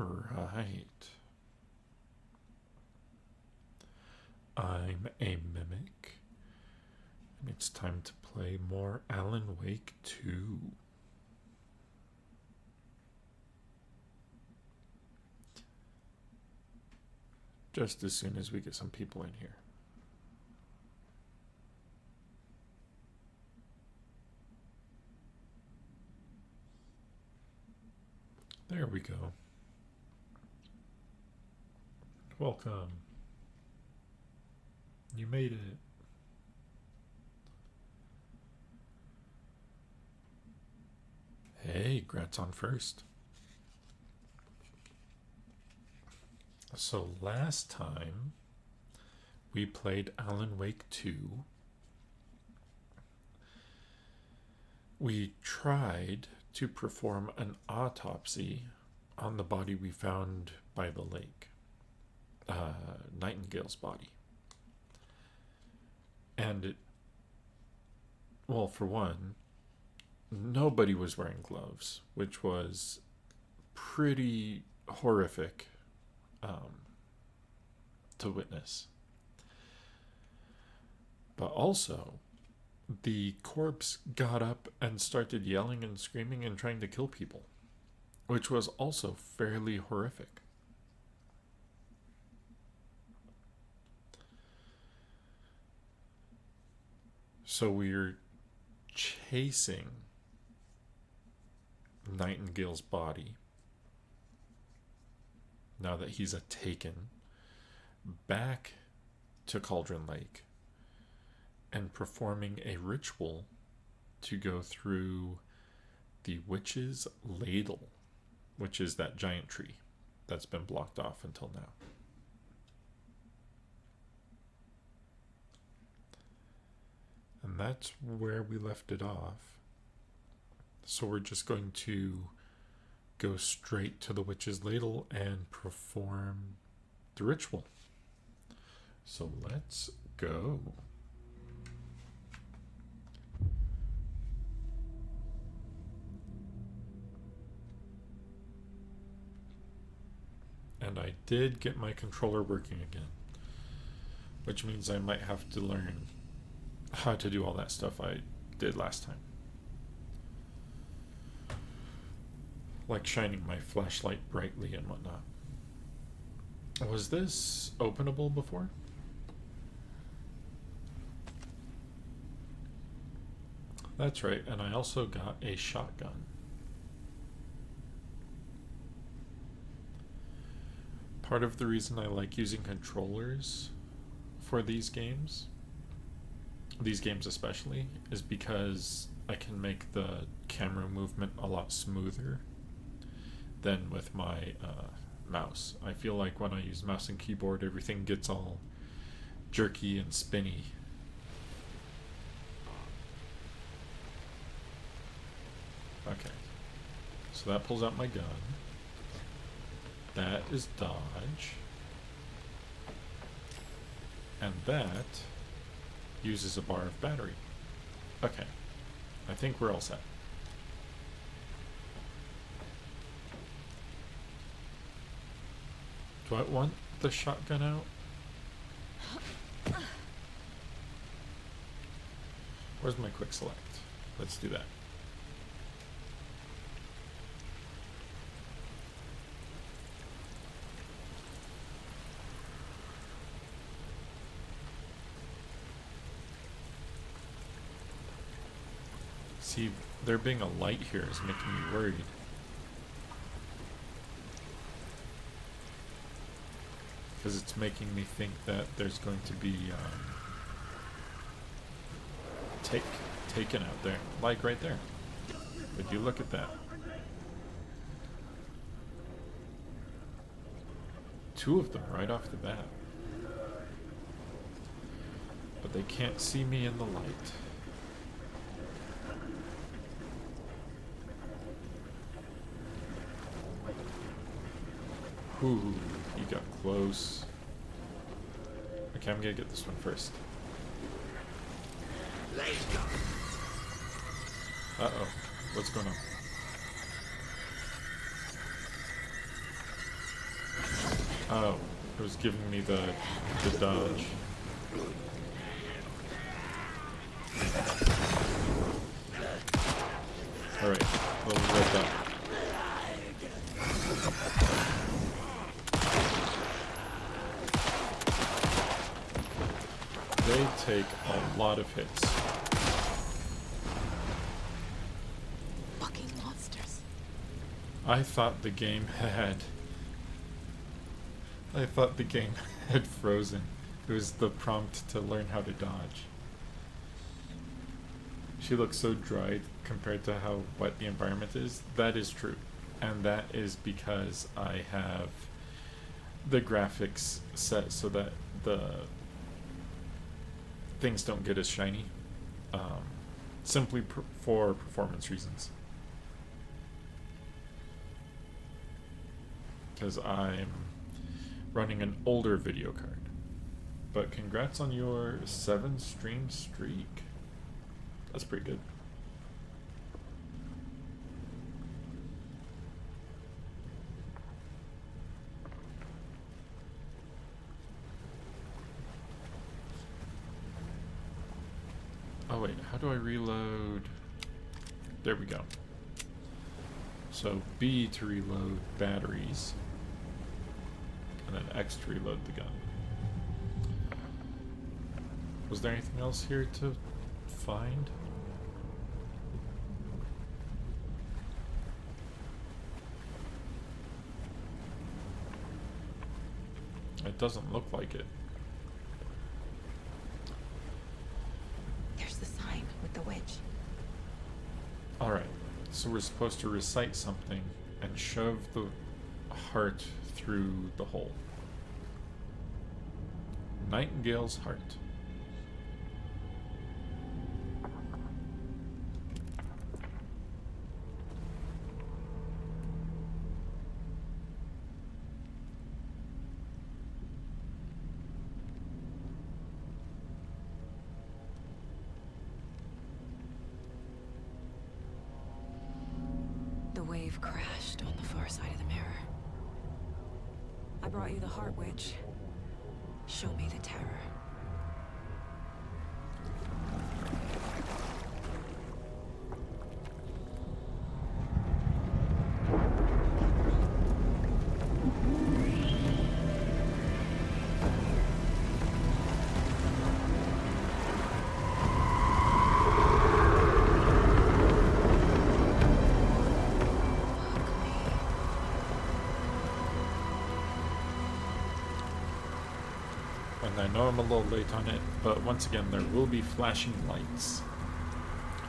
Alright. I'm a mimic, and it's time to play more Alan Wake 2. Just as soon as we get some people in here. There we go. Welcome. You made it. Hey, Grat's on first. So last time we played Alan Wake 2. We tried to perform an autopsy on the body we found by the lake. Nightengale's body. And well, for one, nobody was wearing gloves, which was pretty horrific to witness. But also, the corpse got up and started yelling and screaming and trying to kill people, which was also fairly horrific. So we're chasing Nightengale's body, now that he's a taken, back to Cauldron Lake and performing a ritual to go through the witch's ladle, which is that giant tree that's been blocked off until now. And that's where we left it off. So we're just going to go straight to the witch's ladle and perform the ritual. So let's go. And I did get my controller working again, which means I might have to learn how to do all that stuff I did last time. Like shining my flashlight brightly and whatnot. Was this openable before? That's right, and I also got a shotgun. Part of the reason I like using controllers for these games especially, is because I can make the camera movement a lot smoother than with my mouse. I feel like when I use mouse and keyboard, everything gets all jerky and spinny. Okay, so that pulls out my gun. That is dodge. And that uses a bar of battery. Okay, I think we're all set. Do I want the shotgun out? Where's my quick select? Let's do that. See, there being a light here is making me worried. Because it's making me think that there's going to be taken out there, like right there. Would you look at that? Two of them right off the bat. But they can't see me in the light. Ooh, you got close. Okay, I'm gonna get this one first. Uh-oh. What's going on? Oh, it was giving me the dodge. Alright, we'll red dot. They take a lot of hits. Fucking monsters. I thought the game had frozen. It was the prompt to learn how to dodge. She looks so dried compared to how wet the environment is. That is true. And that is because I have the graphics set so that the things don't get as shiny. Simply for performance reasons. Because I'm running an older video card. But congrats on your 7 stream streak. That's pretty good. Oh wait, how do I reload? There we go. So B to reload batteries, and then X to reload the gun. Was there anything else here to find? It doesn't look like it. There's the sign with the witch. Alright, so we're supposed to recite something and shove the heart through the hole. Nightingale's heart. The wave crashed on the far side of the mirror. I brought you the heart witch. Show me the terror. And I know I'm a little late on it, but once again, there will be flashing lights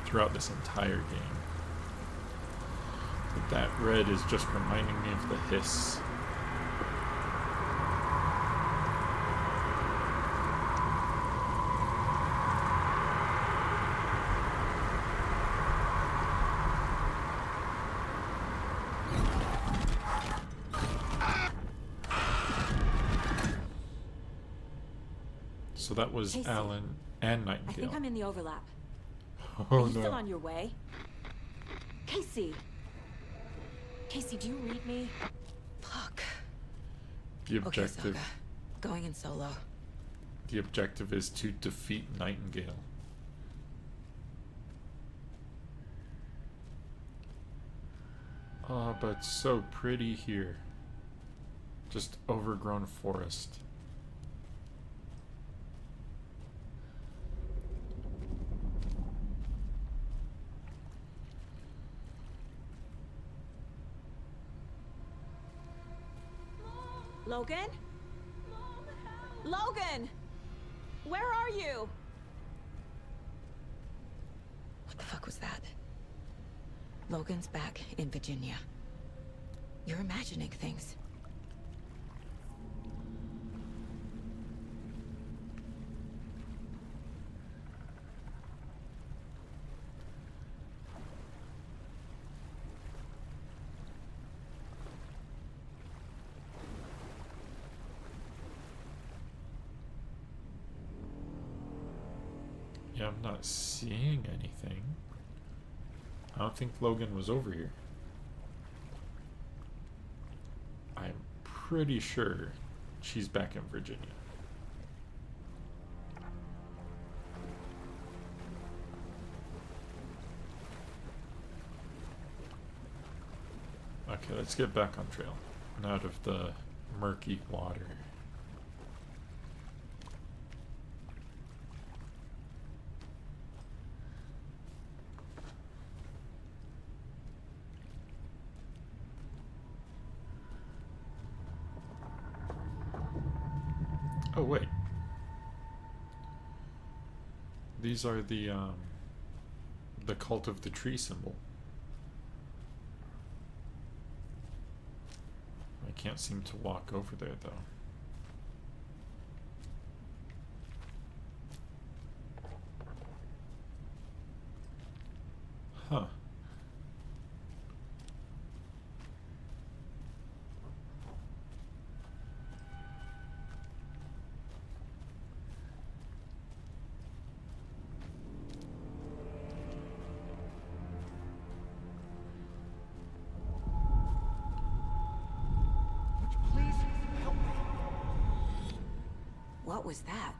throughout this entire game. But that red is just reminding me of the hiss. So that was Casey, Alan and I Nightingale. think I'm in the overlap. Oh Are you still no. on your way? Casey! Casey, do you read me? Fuck. The Okay, objective, Saga. Going in solo. the objective is to defeat Nightingale. Oh, but it's so pretty here. Just overgrown forest. Logan? Logan! Where are you? What the fuck was that? Logan's back in Virginia. You're imagining things. Yeah, I'm not seeing anything. I don't think Logan was over here. I'm pretty sure She's back in Virginia. Okay, let's get back on trail and out of the murky water. Oh wait, these are the cult of the tree symbol. I can't seem to walk over there though. Huh. Please help me. What was that?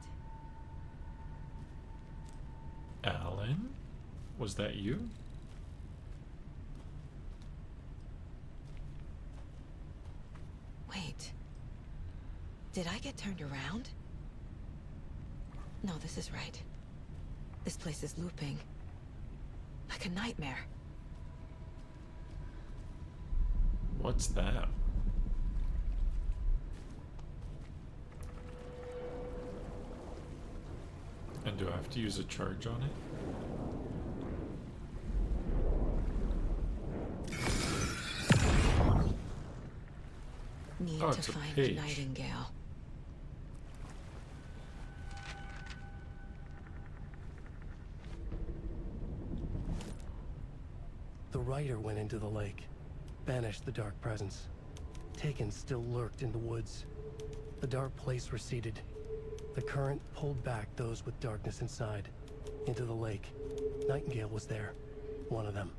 Alan? Was that you? Wait. Did I get turned around? No, this is right. This place is looping. Like a nightmare. What's that? And do I have to use a charge on it? Need Oh, to it's a find page. Nightengale. The rider went into the lake, banished the dark presence. Taken still lurked in the woods. The dark place receded. The current pulled back those with darkness inside, into the lake. Nightengale was there, one of them.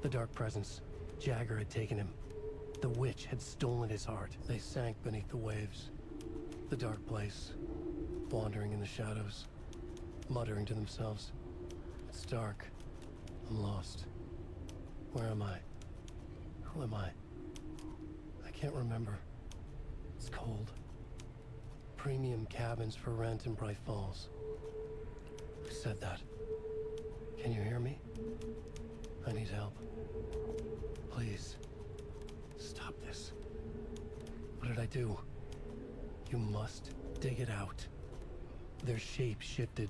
The dark presence, Jagger had taken him. The witch had stolen his heart. They sank beneath the waves. The dark place, wandering in the shadows, muttering to themselves. It's dark. I'm lost. Where am I? Who am I? I can't remember. It's cold. Premium cabins for rent in Bright Falls. Who said that? Can you hear me? I need help. Please. Stop this. What did I do? You must dig it out. Their shape shifted.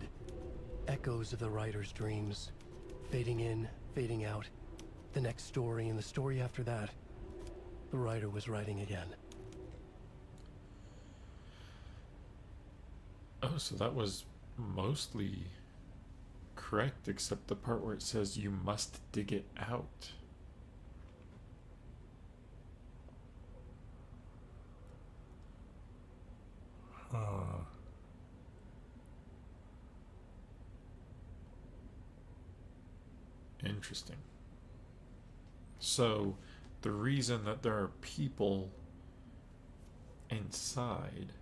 Echoes of the writer's dreams. Fading in, fading out. The next story and the story after that. The writer was writing again. Oh, so that was mostly correct, except the part where it says you must dig it out. Huh. Interesting. So, the reason that there are people inside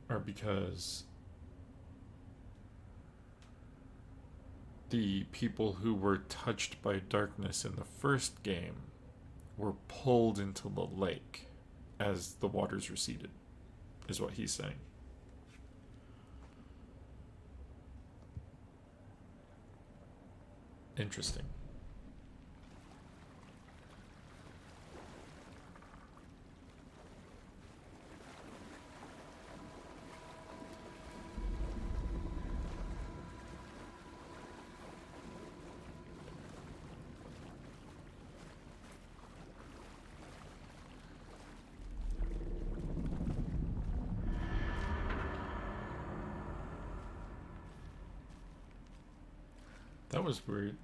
are because the people who were touched by darkness in the first game were pulled into the lake as the waters receded, is what he's saying. Interesting. That was weird.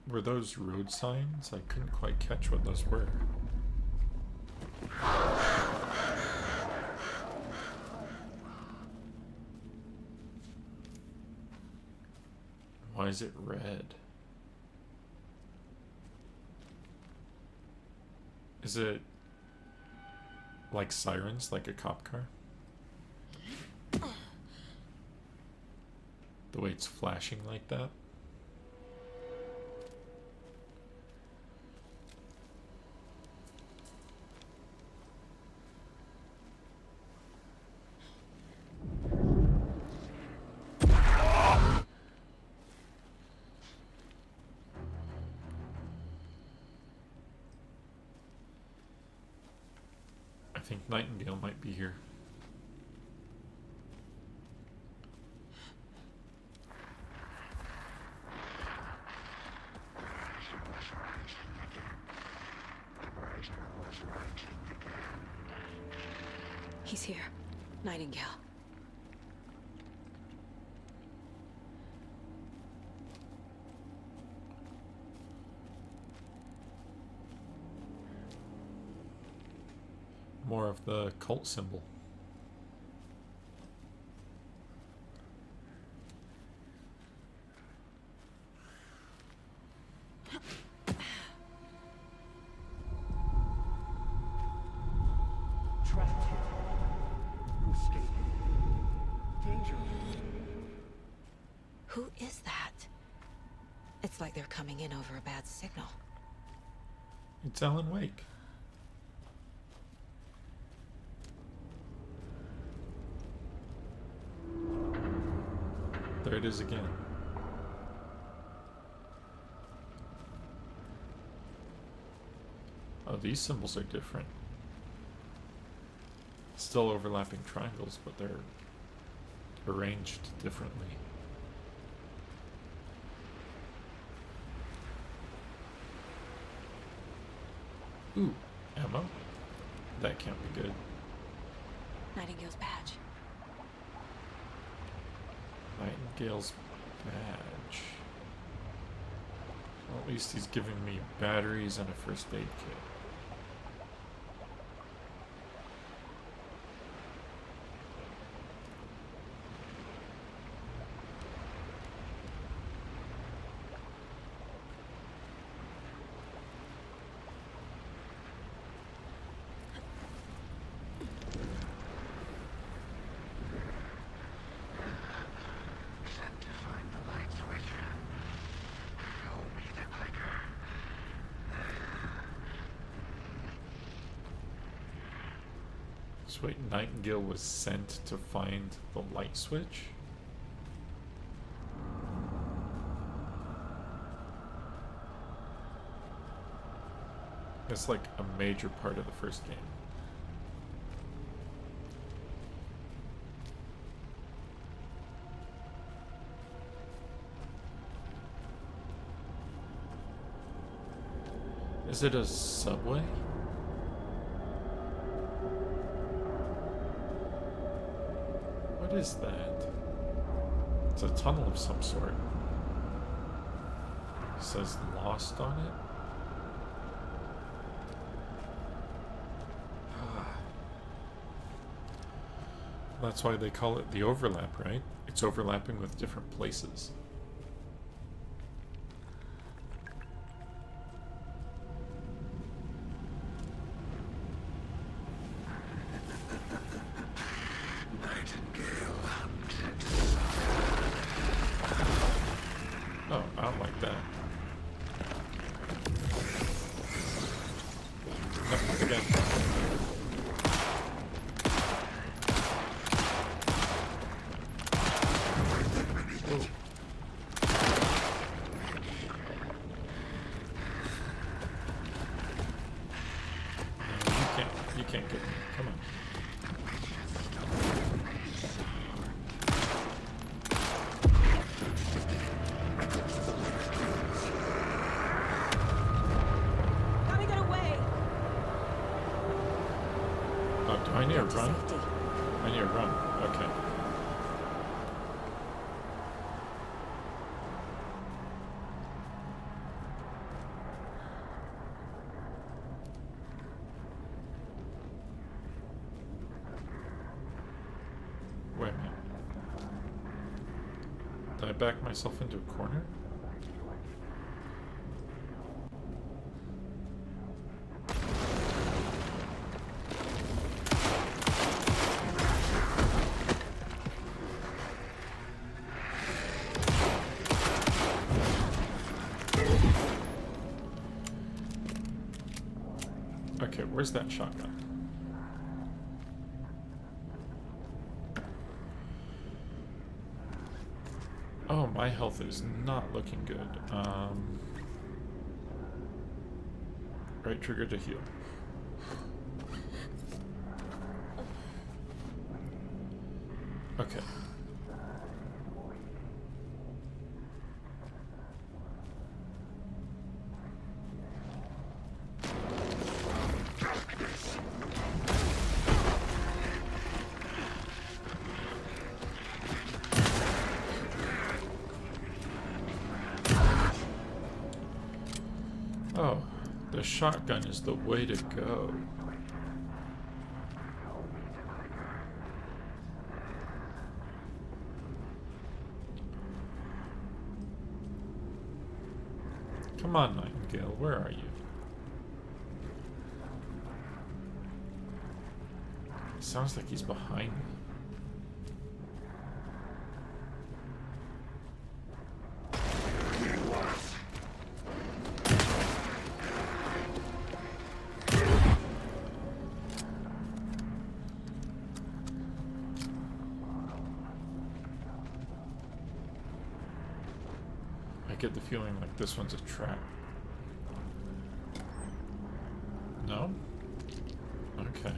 Were those road signs? I couldn't quite catch what those were. Why is it red? Is it like sirens, like a cop car? the way it's flashing like that. I think Nightengale might be here. He's here. Nightengale. More of the cult symbol. Trapped here. No escape. Danger. Who is that? It's like they're coming in over a bad signal. It's Alan Wake. There it is again. Oh, these symbols are different. Still overlapping triangles, but they're arranged differently. Ooh, ammo? That can't be good. Nightingale's badge. Nightingale's badge. Well, at least he's giving me batteries and a first aid kit. So wait, Nightingale was sent to find the light switch? It's like a major part of the first game. Is it a subway? What is that? It's a tunnel of some sort. It says lost on it. That's why they call it the overlap, right? It's overlapping with different places. Oh, I don't like that. Nope, again. Ooh. You can't get me. Come on. Gotta get away! Oh, do I need to Get to run? safety. I need to run. Okay. Wait a minute. Did I back myself into a corner? Okay, where's that shotgun? Oh, my health is not looking good. Right trigger to heal. Okay. Oh, the shotgun is the way to go. Come on, Nightingale, where are you? It sounds like he's behind me. I get the feeling like this one's a trap. No? Okay.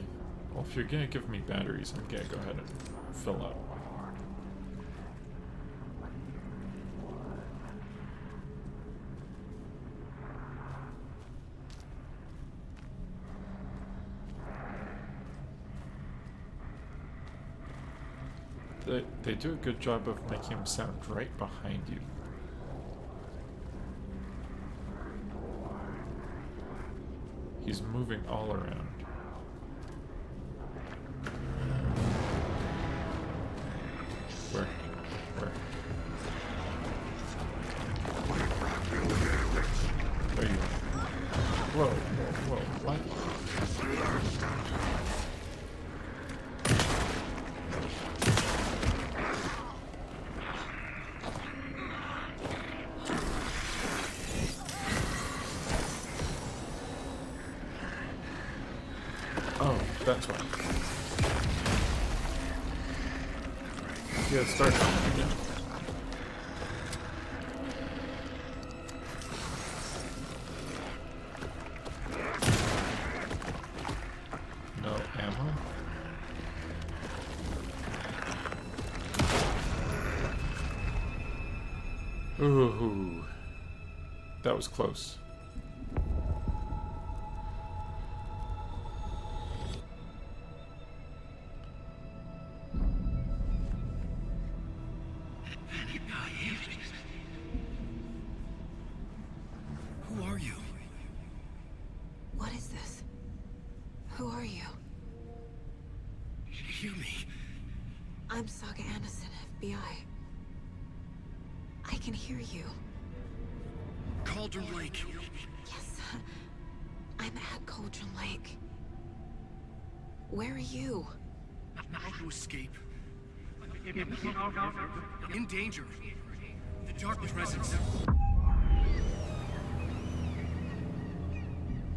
Well, if you're gonna give me batteries, I'm gonna go ahead and fill up. They do a good job of making him sound right behind you. He's moving all around. Where? Where? There you are. Whoa, whoa, whoa, what? Oh, that's why. Yeah, start again. No ammo? Ooh, that was close. Who are you? What is this? Who are you? Hear me. I'm Saga Anderson, FBI. I can hear you. Cauldron Lake. Yes, I'm at Cauldron Lake. Where are you? How to escape. In danger. The dark presence.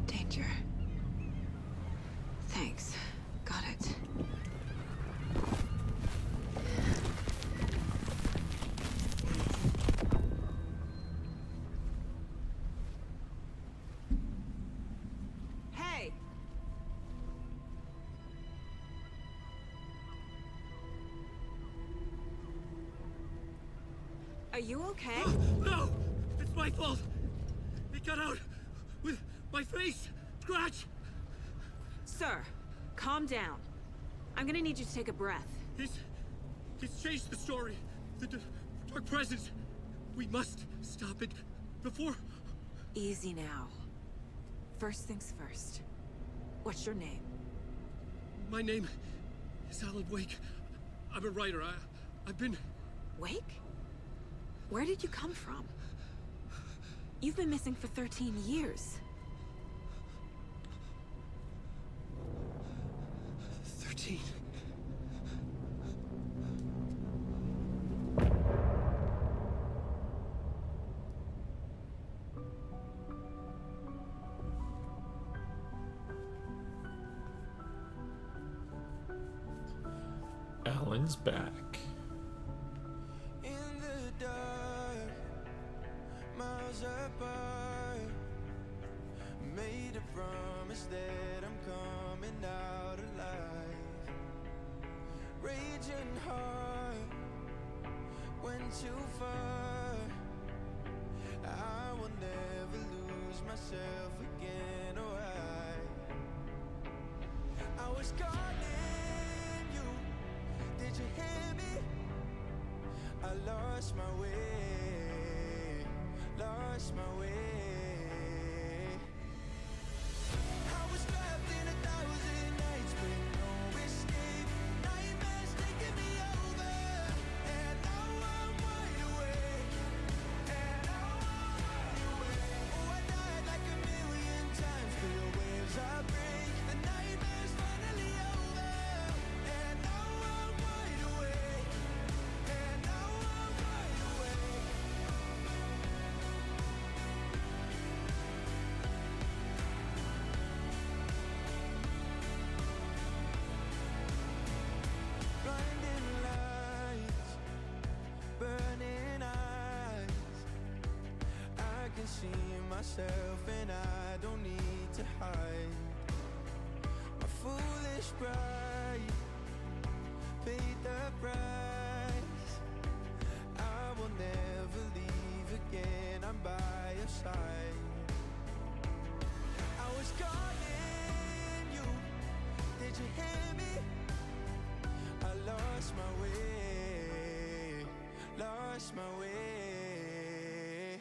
Danger. Thanks. Got it. Hey! Are you okay? No! It's my fault! It got out with my face! Scratch! Sir, calm down. I'm gonna need you to take a breath. He's changed the story. The dark presence. We must stop it before... Easy now. First things first. What's your name? My name is Alan Wake. I'm a writer. I've been... Wake? Where did you come from? You've been missing for 13 years. 13. Caroline's back. In the dark, miles apart, made a promise that I'm coming out alive. Raging heart, went too far. I will never lose myself again, or I was calling you, did you hear me? I lost my way, lost my way. I was trapped in 1,000 nights with no escape. Nightmares taking me over, and now I'm wide awake. And now I'm wide awake. Oh, I died like 1,000,000 times, feel the waves I break. The nightmare's finally over, and now I'm wide awake. And now I'm wide awake. Blinding lights, burning eyes. I can see myself and I don't need to hide. My foolish pride paid the price. I will never leave again, I'm by your side. I was calling you, did you hear me? I lost my way, lost my way.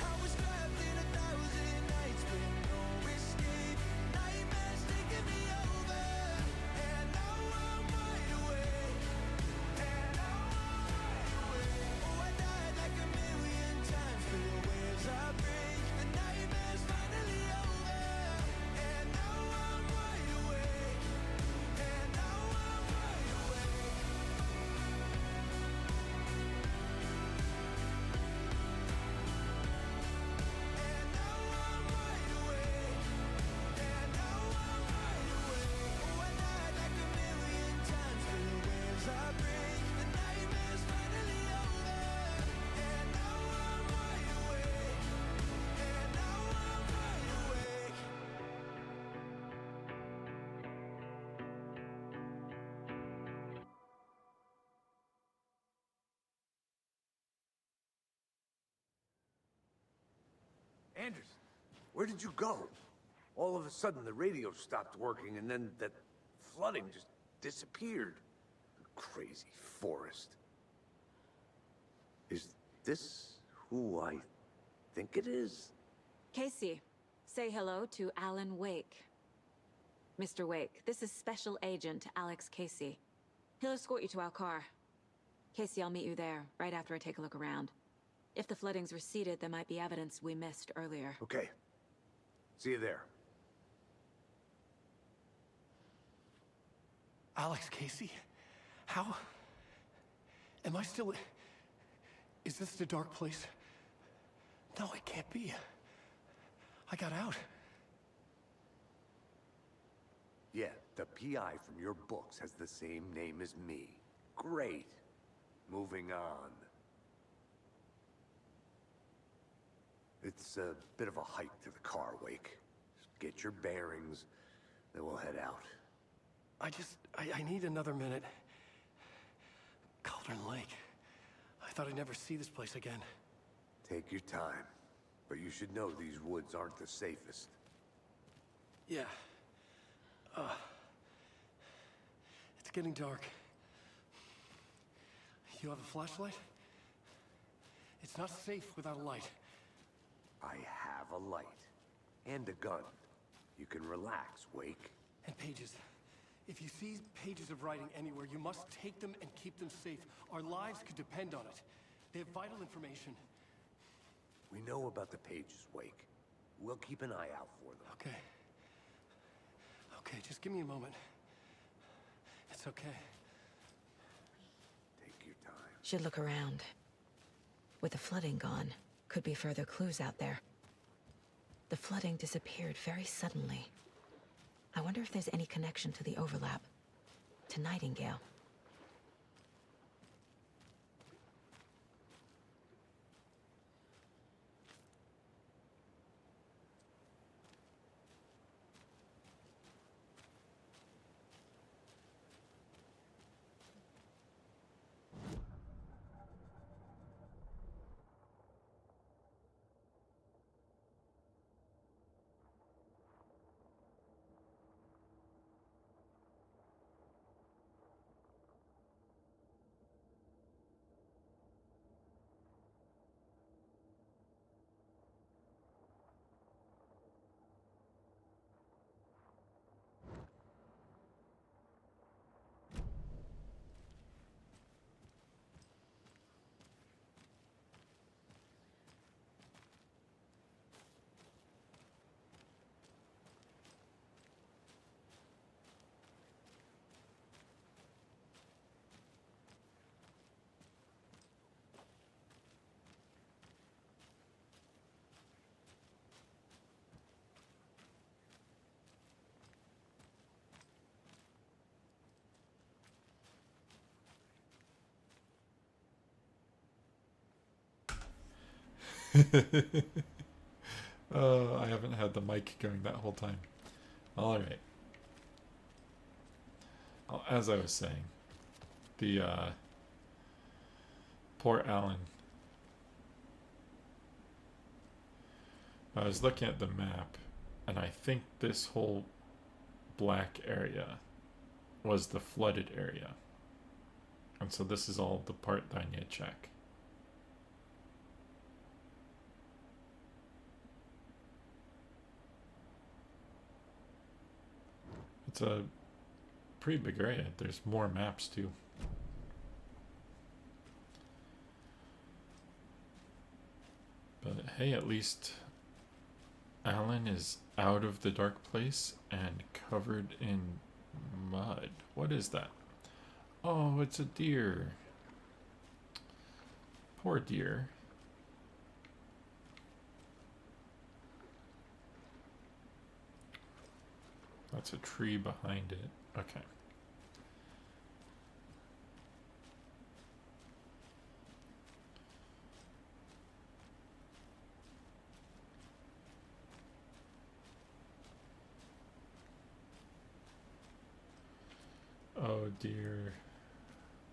I was trapped in 1,000 nights with no escape. Nightmares taking me over, and now I'm wide awake. And now I'm wide awake. Oh, I died like 1,000,000 times, feel the waves I break. The nightmare's finally over, and now I'm wide awake. And now I'm wide awake. And now I'm wide awake. And now I'm wide awake. Oh, I died like 1,000,000 times, feel the waves I break. The nightmare's finally over, and now I'm wide awake. And now I'm wide awake. Anderson, where did you go? All of a sudden, the radio stopped working, and then that flooding just disappeared. Crazy forest. Is this who I think it is? Casey, say hello to Alan Wake. Mr. Wake, this is Special Agent Alex Casey. He'll escort you to our car. Casey, I'll meet you there, right after I take a look around. If the flooding's receded, there might be evidence we missed earlier. Okay. See you there. Alex Casey? How? Am I still... Is this the dark place? No, it can't be. I got out. Yeah, the PI from your books has the same name as me. Great. Moving on. It's a bit of a hike to the car, Wake. Just get your bearings, then we'll head out. I need another minute. Cauldron Lake. I thought I'd never see this place again. Take your time. But you should know these woods aren't the safest. Yeah. It's getting dark. You have a flashlight? It's not safe without a light. I have a light. And a gun. You can relax, Wake. And pages. If you see pages of writing anywhere, you must take them and keep them safe. Our lives could depend on it. They have vital information. We know about the pages, Wake. We'll keep an eye out for them. Okay. Okay, just give me a moment. It's okay. Take your time. Should look around. With the flooding gone, could be further clues out there. The flooding disappeared very suddenly. I wonder if there's any connection to the overlap. to Nightengale. I haven't had the mic going that whole time. All right. As I was saying, the poor Alan. I was looking at the map, and I think this whole black area was the flooded area. And so this is all the part that I need to check. It's a pretty big area. There's more maps too. But hey, at least Alan is out of the dark place and covered in mud. What is that? Oh, it's a deer. Poor deer. That's a tree behind it. Okay. Oh dear.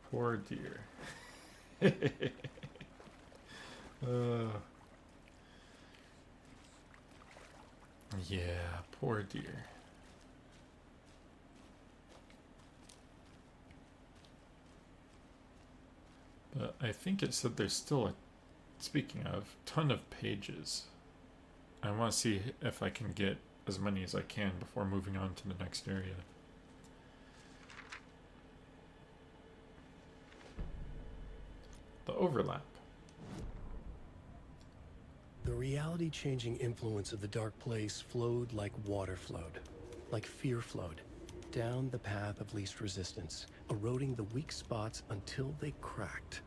Poor deer. Yeah, poor deer. But I think it said there's still a, speaking of, ton of pages. I want to see if I can get as many as I can before moving on to the next area. The overlap. The reality-changing influence of the dark place flowed like water flowed, like fear flowed, down the path of least resistance, eroding the weak spots until they cracked.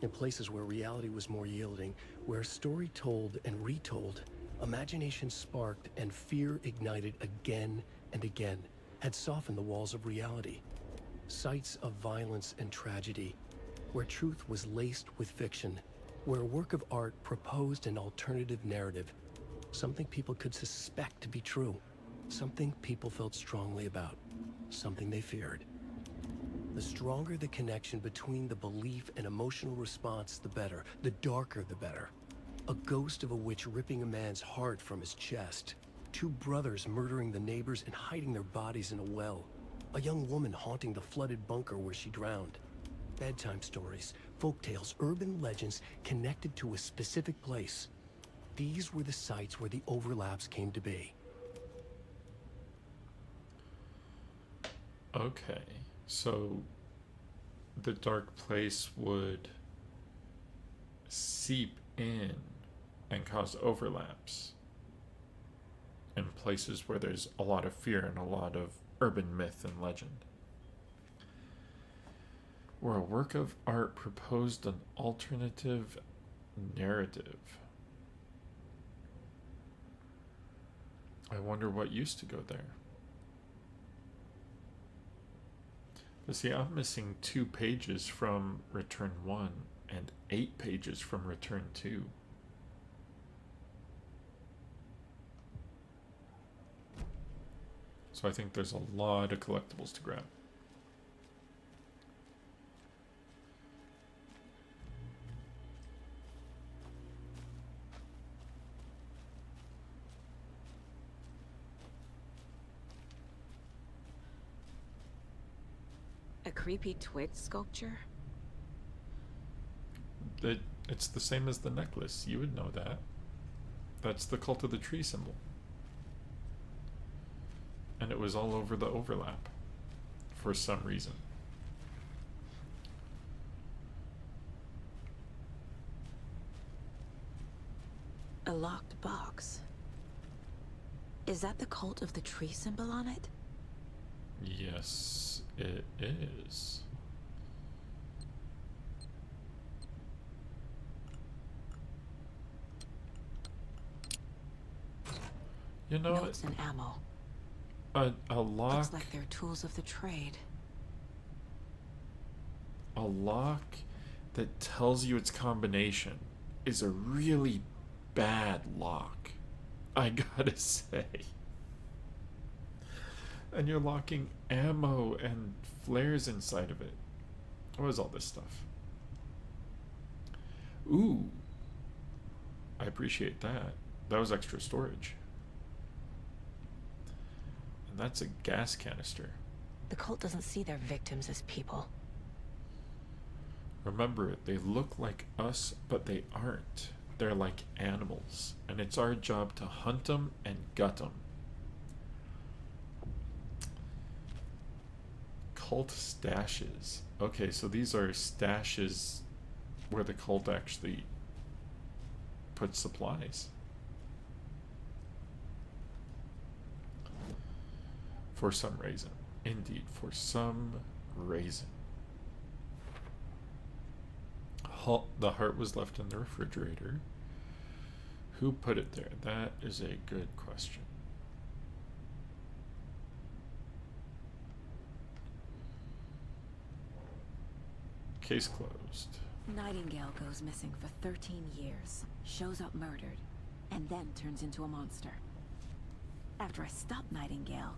In places where reality was more yielding, where story told and retold, imagination sparked and fear ignited again and again, had softened the walls of reality. Sites of violence and tragedy, where truth was laced with fiction, where a work of art proposed an alternative narrative, something people could suspect to be true, something people felt strongly about, something they feared. The stronger the connection between the belief and emotional response, the better. The darker, the better. A ghost of a witch ripping a man's heart from his chest. Two brothers murdering the neighbors and hiding their bodies in a well. A young woman haunting the flooded bunker where she drowned. Bedtime stories, folktales, urban legends connected to a specific place. These were the sites where the overlaps came to be. Okay, so the dark place would seep in and cause overlaps in places where there's a lot of fear and a lot of urban myth and legend. Where a work of art proposed an alternative narrative. I wonder what used to go there. But see, I'm missing 2 pages from Return 1 and 8 pages from Return 2. So I think there's a lot of collectibles to grab. A creepy twig sculpture? It's the same as the necklace. You would know that. That's the Cult of the Tree symbol. And it was all over the overlap for some reason. A locked box. Is that the Cult of the Tree symbol on it? Yes, it is. You know, Notes and ammo. a lock. Looks like they're tools of the trade. A lock that tells you its combination is a really bad lock, I gotta say. And you're locking ammo and flares inside of it. What is all this stuff? Ooh. I appreciate that. That was extra storage. And that's a gas canister. The cult doesn't see their victims as people. Remember, they look like us, but they aren't. They're like animals. And it's our job to hunt them and gut them. Cult stashes. Okay, so these are stashes where the cult actually puts supplies. For some reason. Indeed, for some reason. The heart was left in the refrigerator. Who put it there? That is a good question. Case closed. Nightengale goes missing for 13 years, shows up murdered, and then turns into a monster. After I stop Nightengale,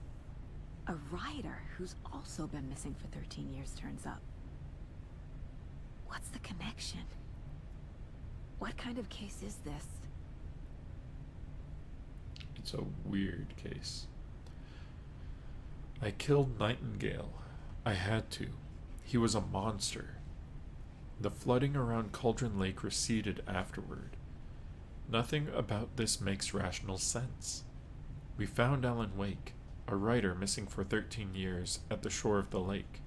a rider who's also been missing for 13 years turns up. What's the connection? What kind of case is this? It's a weird case. I killed Nightengale. I had to. He was a monster. The flooding around Cauldron Lake receded afterward. Nothing about this makes rational sense. We found Alan Wake, a writer missing for 13 years, at the shore of the lake.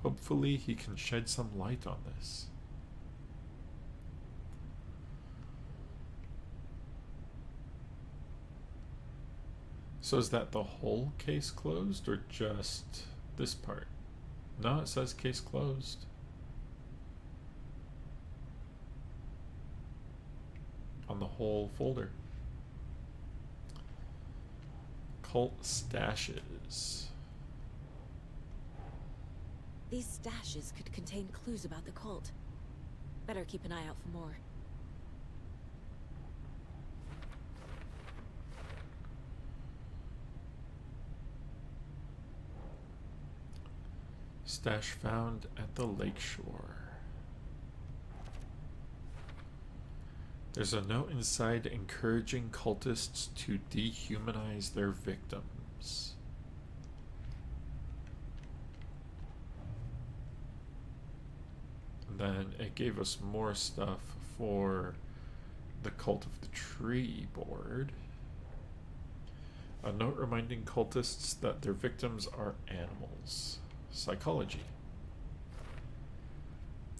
Hopefully he can shed some light on this. So is that the whole case closed, or just this part? No, it says case closed. On the whole folder. Cult stashes. These stashes could contain clues about the cult. Better keep an eye out for more. Stash found at the lakeshore. There's a note inside encouraging cultists to dehumanize their victims. And then it gave us more stuff for the Cult of the Tree board. A note reminding cultists that their victims are animals. Psychology.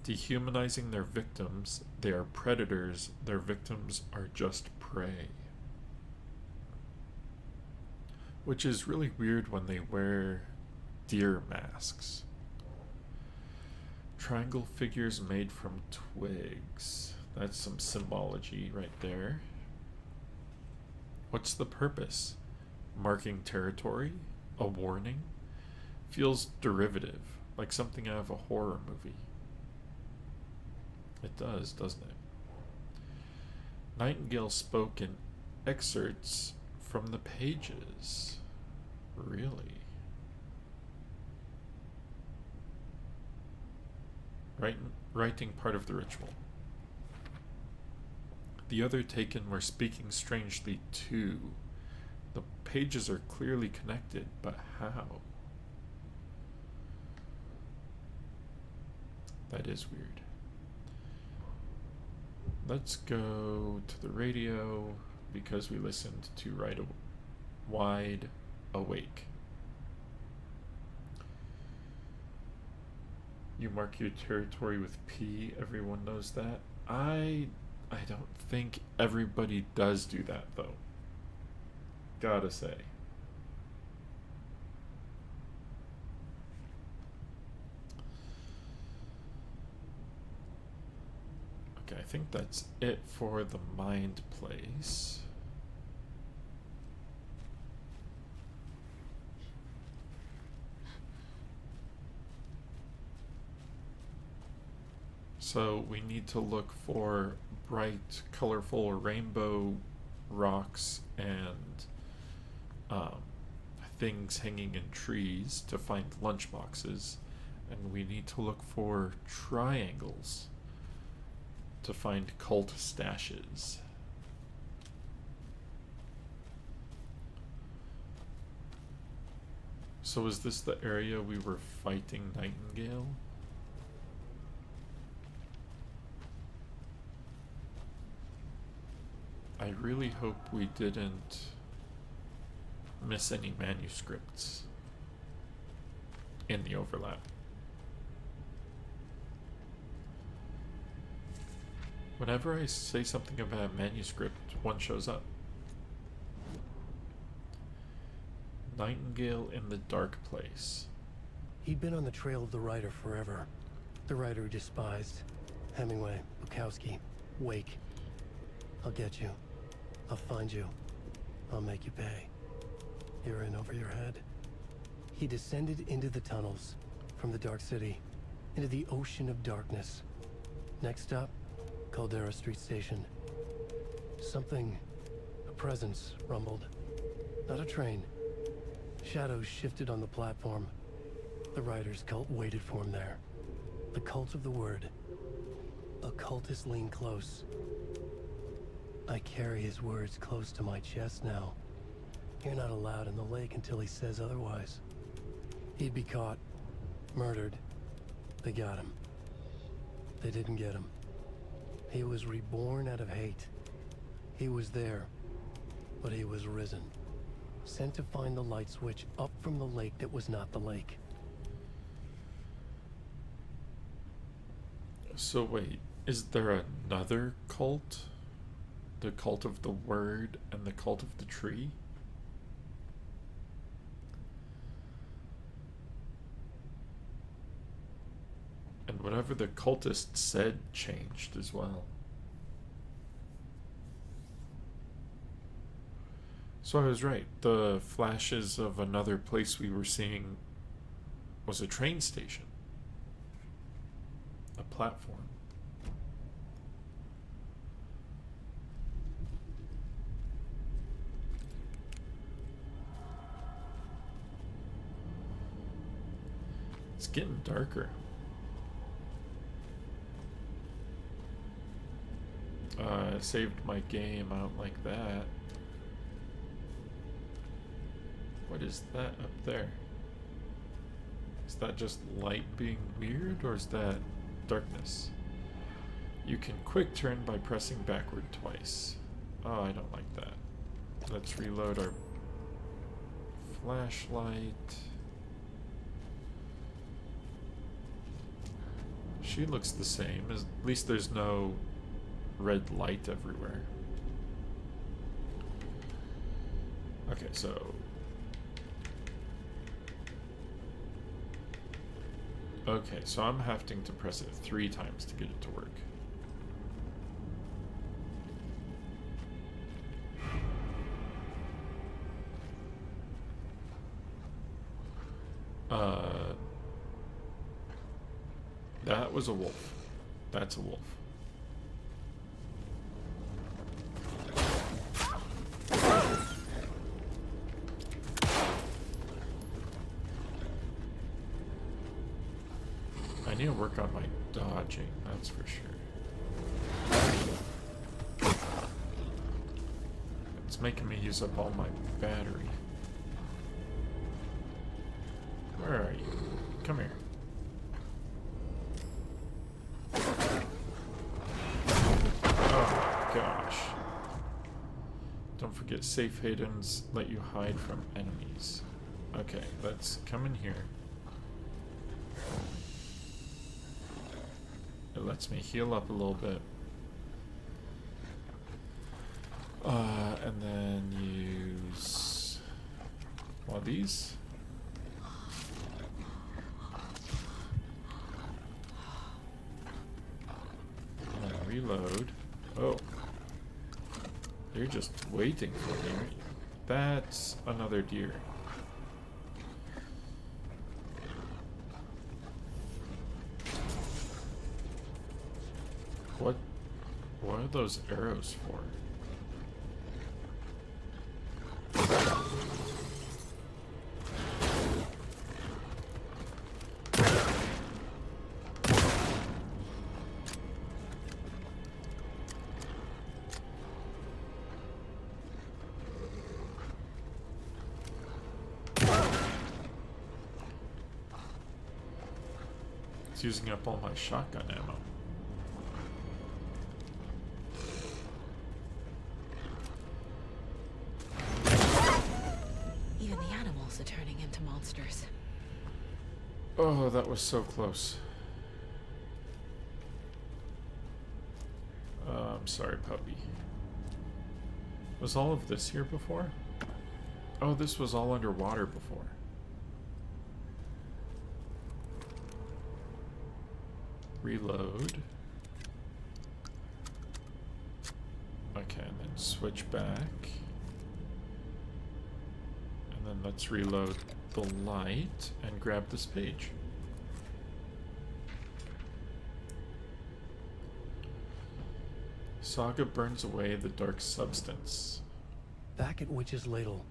Dehumanizing their victims, they are predators, their victims are just prey. Which is really weird when they wear deer masks. Triangle figures made from twigs. That's some symbology right there. What's the purpose? Marking territory? A warning? Feels derivative. Like something out of a horror movie. It does, doesn't it? Nightingale spoke in excerpts from the pages. Really? Writing part of the ritual. The other taken were speaking strangely too. The pages are clearly connected, but how? That is weird. Let's go to the radio because we listened to Wide Awake. You mark your territory with P. Everyone knows that. I don't think everybody does do that though. Gotta say. Okay, I think that's it for the mind place. So we need to look for bright, colorful rainbow rocks and things hanging in trees to find lunchboxes. And we need to look for triangles to find cult stashes. So is this the area we were fighting Nightengale? I really hope we didn't miss any manuscripts in the overlap. Whenever I say something about a manuscript, one shows up. Nightingale in the Dark Place. He'd been on the trail of the writer forever. The writer he despised. Hemingway, Bukowski, Wake. I'll get you. I'll find you. I'll make you pay. You're in over your head. He descended into the tunnels, from the Dark City, into the ocean of darkness. Next stop, Caldera Street Station. Something, a presence, rumbled. Not a train. Shadows shifted on the platform. The writer's cult waited for him there. The cult of the word. Occultists lean close. I carry his words close to my chest now. You're not allowed in the lake until he says otherwise. He'd be caught, murdered. They got him. They didn't get him. He was reborn out of hate. He was there, but he was risen. Sent to find the light switch up from the lake that was not the lake. So wait, is there another cult? The cult of the word and the cult of the tree? And whatever the cultist said changed as well. So I was right. The flashes of another place we were seeing was a train station. A platform. It's getting darker. I saved my game. I don't like that. What is that up there? Is that just light being weird, or is that darkness? You can quick turn by pressing backward twice. Oh, I don't like that. Let's reload our flashlight. She looks the same. At least there's no red light everywhere. Okay, so... Okay, so I'm having to press it 3 times to get it to work. That was a wolf. That's a wolf. I need to work on my dodging, that's for sure. It's making me use up all my battery. Where are you? Come here. Oh gosh. Don't forget safe havens let you hide from enemies. Okay, let's come in here. It lets me heal up a little bit. And then use one of these. And then reload. Oh. You're just waiting for me, aren't you? That's another deer. What are those arrows for? It's using up all my shotgun ammo. Even the animals are turning into monsters. Oh, that was so close. I'm sorry, puppy. Was all of this here before? Oh, this was all underwater before. Reload. Okay, and then switch back. And then let's reload the light and grab this page. Saga burns away the dark substance. Back at Witch's Ladle,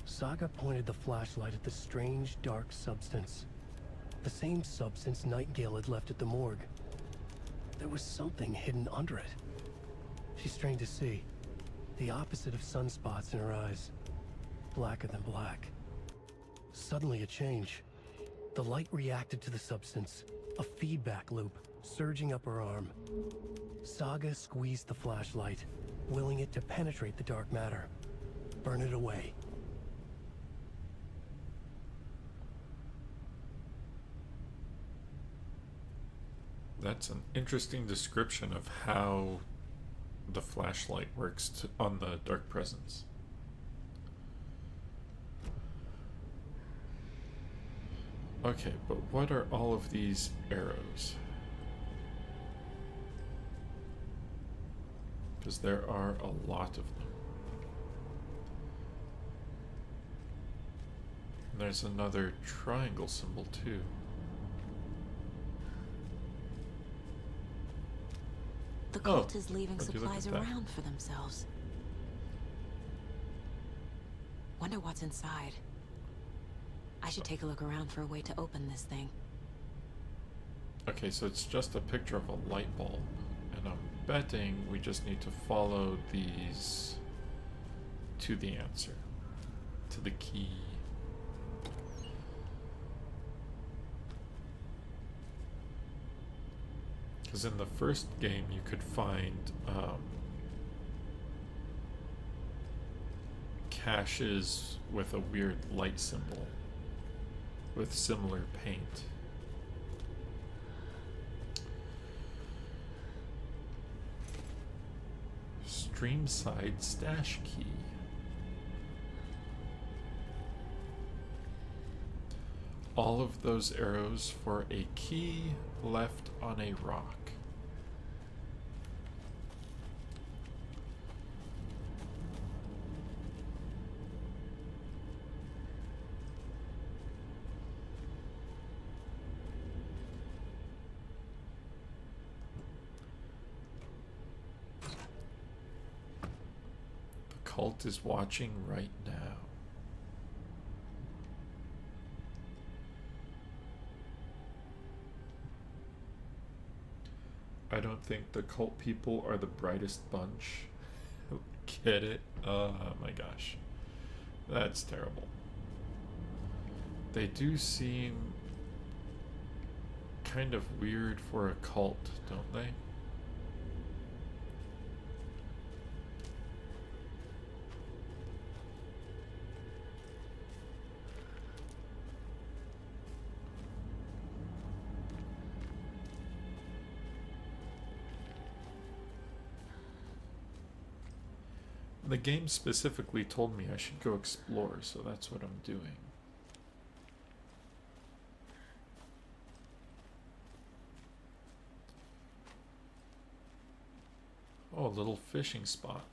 Saga pointed the flashlight at the strange dark substance. The same substance Nightengale had left at the morgue. There was something hidden under it. She strained to see. The opposite of sunspots in her eyes. Blacker than black. Suddenly a change. The light reacted to the substance. A feedback loop, surging up her arm. Saga squeezed the flashlight, willing it to penetrate the dark matter. Burn it away. That's an interesting description of how the flashlight works on the dark presence. Okay, but what are all of these arrows? Because there are a lot of them. And there's another triangle symbol too. The cult is leaving would you look supplies at that? around for themselves. Wonder what's inside. I should take a look around for a way to open this thing. Okay, so it's just a picture of a light bulb. And I'm betting we just need to follow these to the answer. To the key. Because in the first game you could find caches with a weird light symbol with similar paint. Streamside stash key. All of those arrows for a key left on a rock. cult is watching right now. I don't think the cult people are the brightest bunch. Get it? Oh my gosh. That's terrible. They do seem kind of weird for a cult, don't they? The game specifically told me I should go explore, so that's what I'm doing. Oh, a little fishing spot.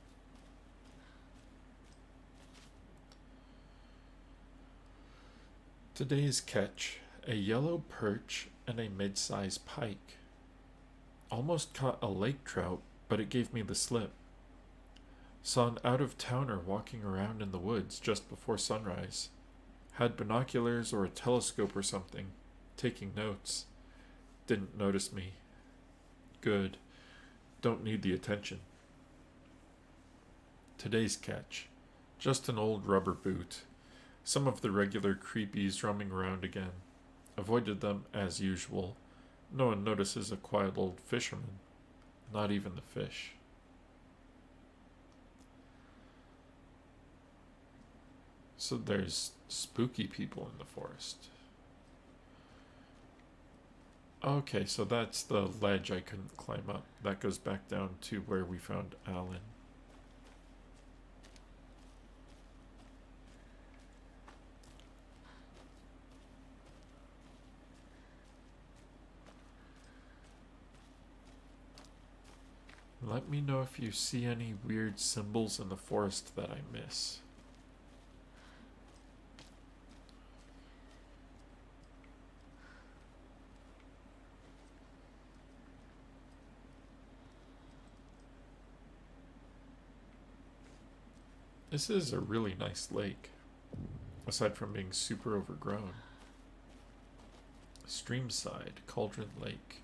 Today's catch, a yellow perch and a mid-sized pike. Almost caught a lake trout, but it gave me the slip. Saw an out-of-towner walking around in the woods just before sunrise. Had binoculars or a telescope or something, taking notes. Didn't notice me. Good. Don't need the attention. Today's catch. Just an old rubber boot. Some of the regular creepies roaming around again. Avoided them as usual. No one notices a quiet old fisherman. Not even the fish. So there's spooky people in the forest. Okay, so that's the ledge I couldn't climb up. That goes back down to where we found Alan. Let me know if you see any weird symbols in the forest that I miss. This is a really nice lake, aside from being super overgrown. Streamside, Cauldron Lake.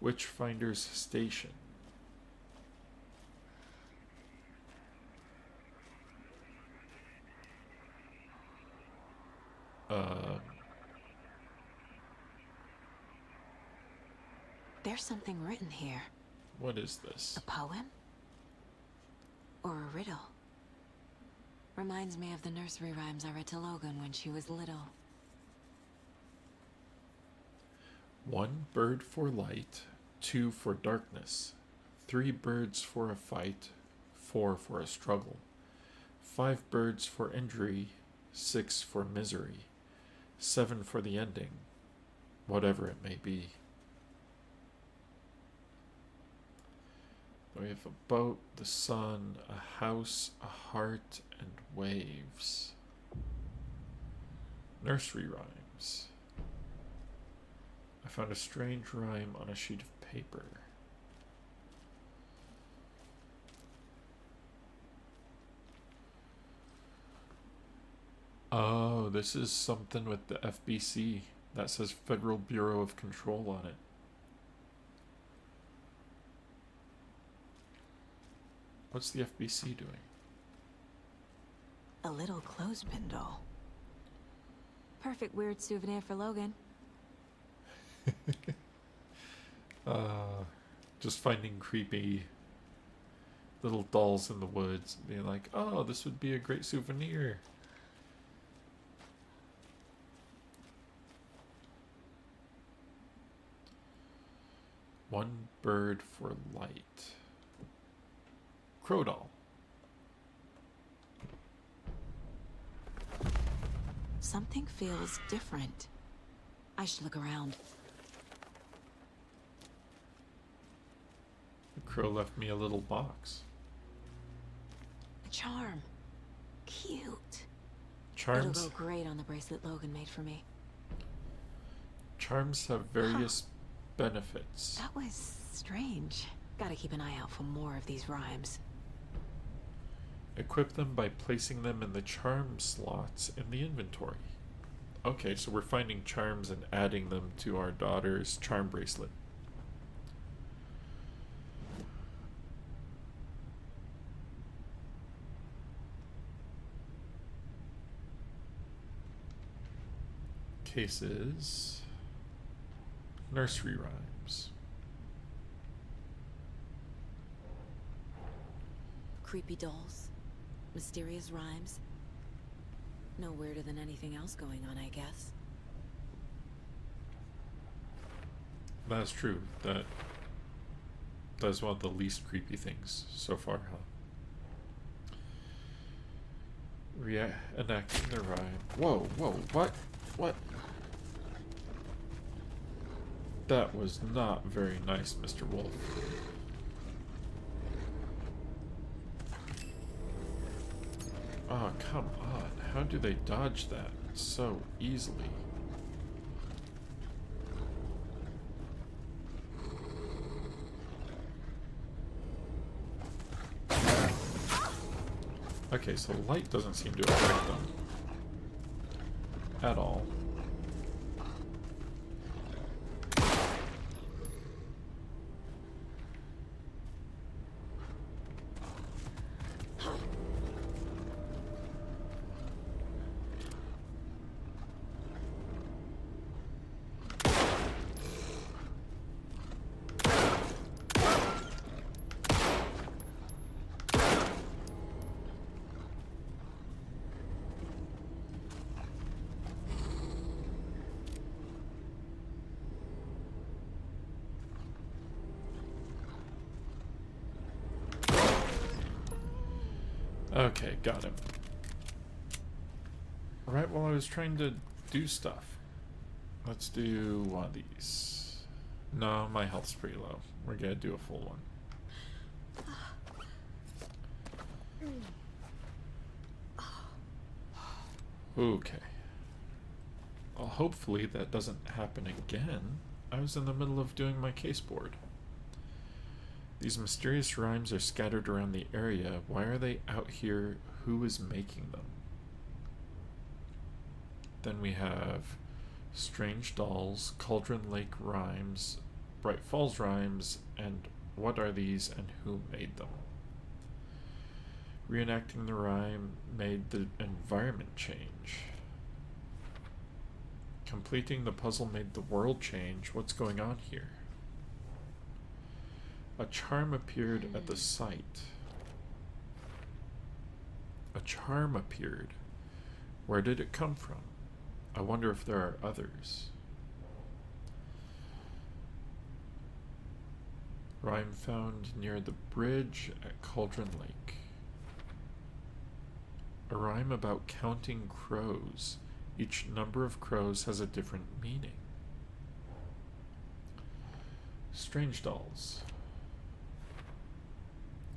Witchfinder's Station. There's something written here. What is this? A poem? Or a riddle? Reminds me of the nursery rhymes I read to Logan when she was little. 1 bird for light, 2 for darkness, 3 birds for a fight, 4 for a struggle, 5 birds for injury, 6 for misery, 7 for the ending, whatever it may be. We have a boat, the sun, a house, a heart, and waves. Nursery rhymes. I found a strange rhyme on a sheet of paper. Oh, this is something with the FBC. That says Federal Bureau of Control on it. What's the FBC doing? A little clothespin doll. Perfect weird souvenir for Logan. Just finding creepy little dolls in the woods and being like, oh, this would be a great souvenir. One bird for light. Crow doll. Something feels different. I should look around. The crow left me a little box. A charm. Cute. Charms. It'll go great on the bracelet Logan made for me. Charms have various benefits. That was strange. Gotta keep an eye out for more of these rhymes. Equip them by placing them in the charm slots in the inventory. Okay, so we're finding charms and adding them to our daughter's charm bracelet. Cases. Nursery rhymes. Creepy dolls. Mysterious rhymes. No weirder than anything else going on, I guess. That's true. That's one of the least creepy things so far, huh? Enacting the rhyme. Whoa, what? What? That was not very nice, Mr. Wolf. Oh, come on. How do they dodge that so easily? Okay, so light doesn't seem to affect them at all. Okay, got him. Right while I was trying to do stuff. Let's do one of these. No, my health's pretty low. We're gonna do a full one. Okay. Well, hopefully that doesn't happen again. I was in the middle of doing my case board. These mysterious rhymes are scattered around the area. Why are they out here? Who is making them? Then we have Strange Dolls, Cauldron Lake Rhymes, Bright Falls Rhymes, and what are these and who made them? Reenacting the rhyme made the environment change. Completing the puzzle made the world change. What's going on here? A charm appeared at the site. A charm appeared. Where did it come from? I wonder if there are others. Rhyme found near the bridge at Cauldron Lake. A rhyme about counting crows. Each number of crows has a different meaning. Strange Dolls.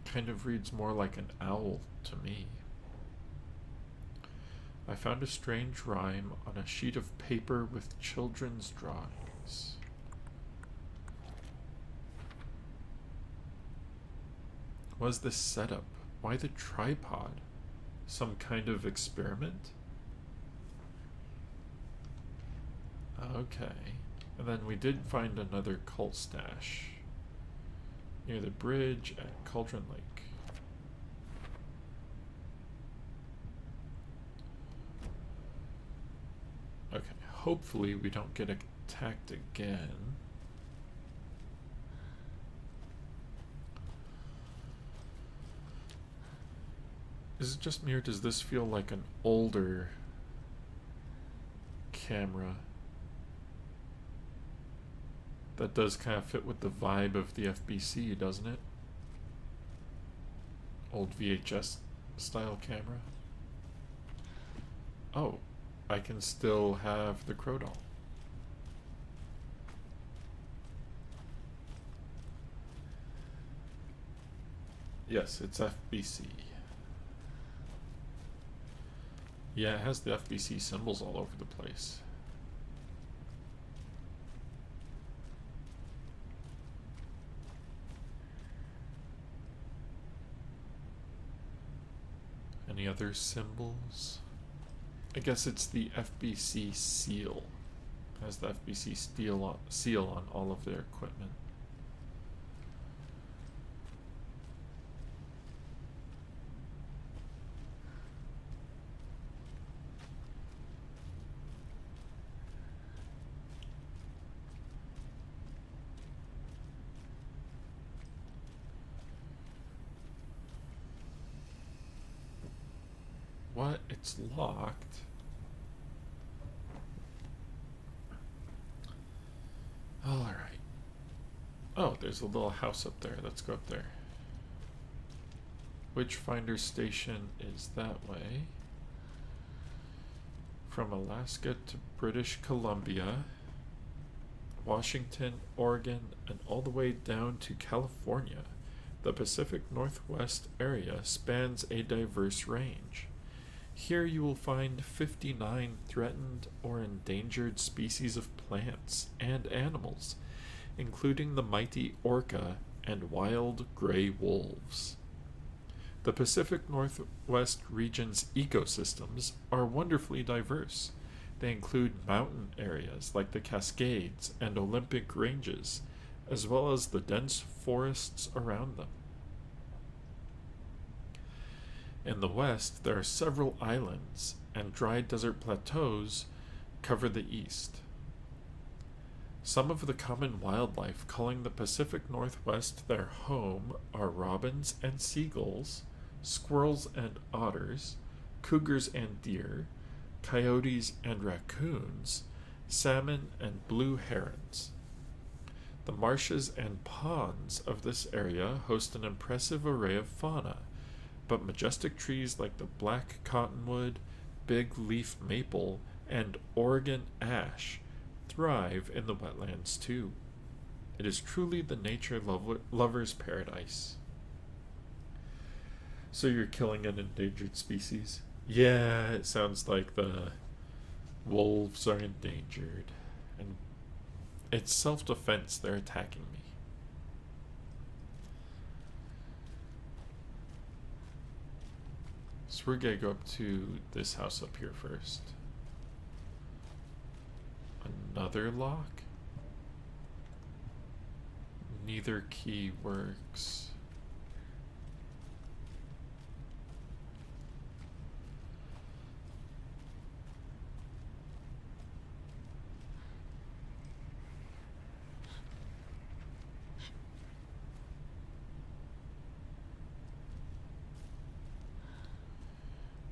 Kind of reads more like an owl to me. I found a strange rhyme on a sheet of paper with children's drawings. Was this setup? Why the tripod? Some kind of experiment? Okay. And then we did find another cult stash near the bridge at Cauldron Lake. Okay, hopefully we don't get attacked again. Is it just me or does this feel like an older camera? That does kind of fit with the vibe of the FBC, doesn't it? Old VHS style camera. Oh, I can still have the Crow doll. Yes, it's FBC. Yeah, it has the FBC symbols all over the place. Any other symbols? I guess it's the FBC seal. It has the FBC seal on all of their equipment. What? It's locked. Alright. Oh, there's a little house up there. Let's go up there. Witchfinder Station is that way. From Alaska to British Columbia, Washington, Oregon, and all the way down to California, the Pacific Northwest area spans a diverse range. Here you will find 59 threatened or endangered species of plants and animals, including the mighty orca and wild gray wolves. The Pacific Northwest region's ecosystems are wonderfully diverse. They include mountain areas like the Cascades and Olympic Ranges, as well as the dense forests around them. In the west, there are several islands, and dry desert plateaus cover the east. Some of the common wildlife calling the Pacific Northwest their home are robins and seagulls, squirrels and otters, cougars and deer, coyotes and raccoons, salmon and blue herons. The marshes and ponds of this area host an impressive array of fauna, but majestic trees like the black cottonwood, big leaf maple, and Oregon ash thrive in the wetlands too. It is truly the nature lover's paradise. So you're killing an endangered species? Yeah, it sounds like the wolves are endangered, and it's self-defense. They're attacking me. So we're gonna go up to this house up here first. Another lock? Neither key works.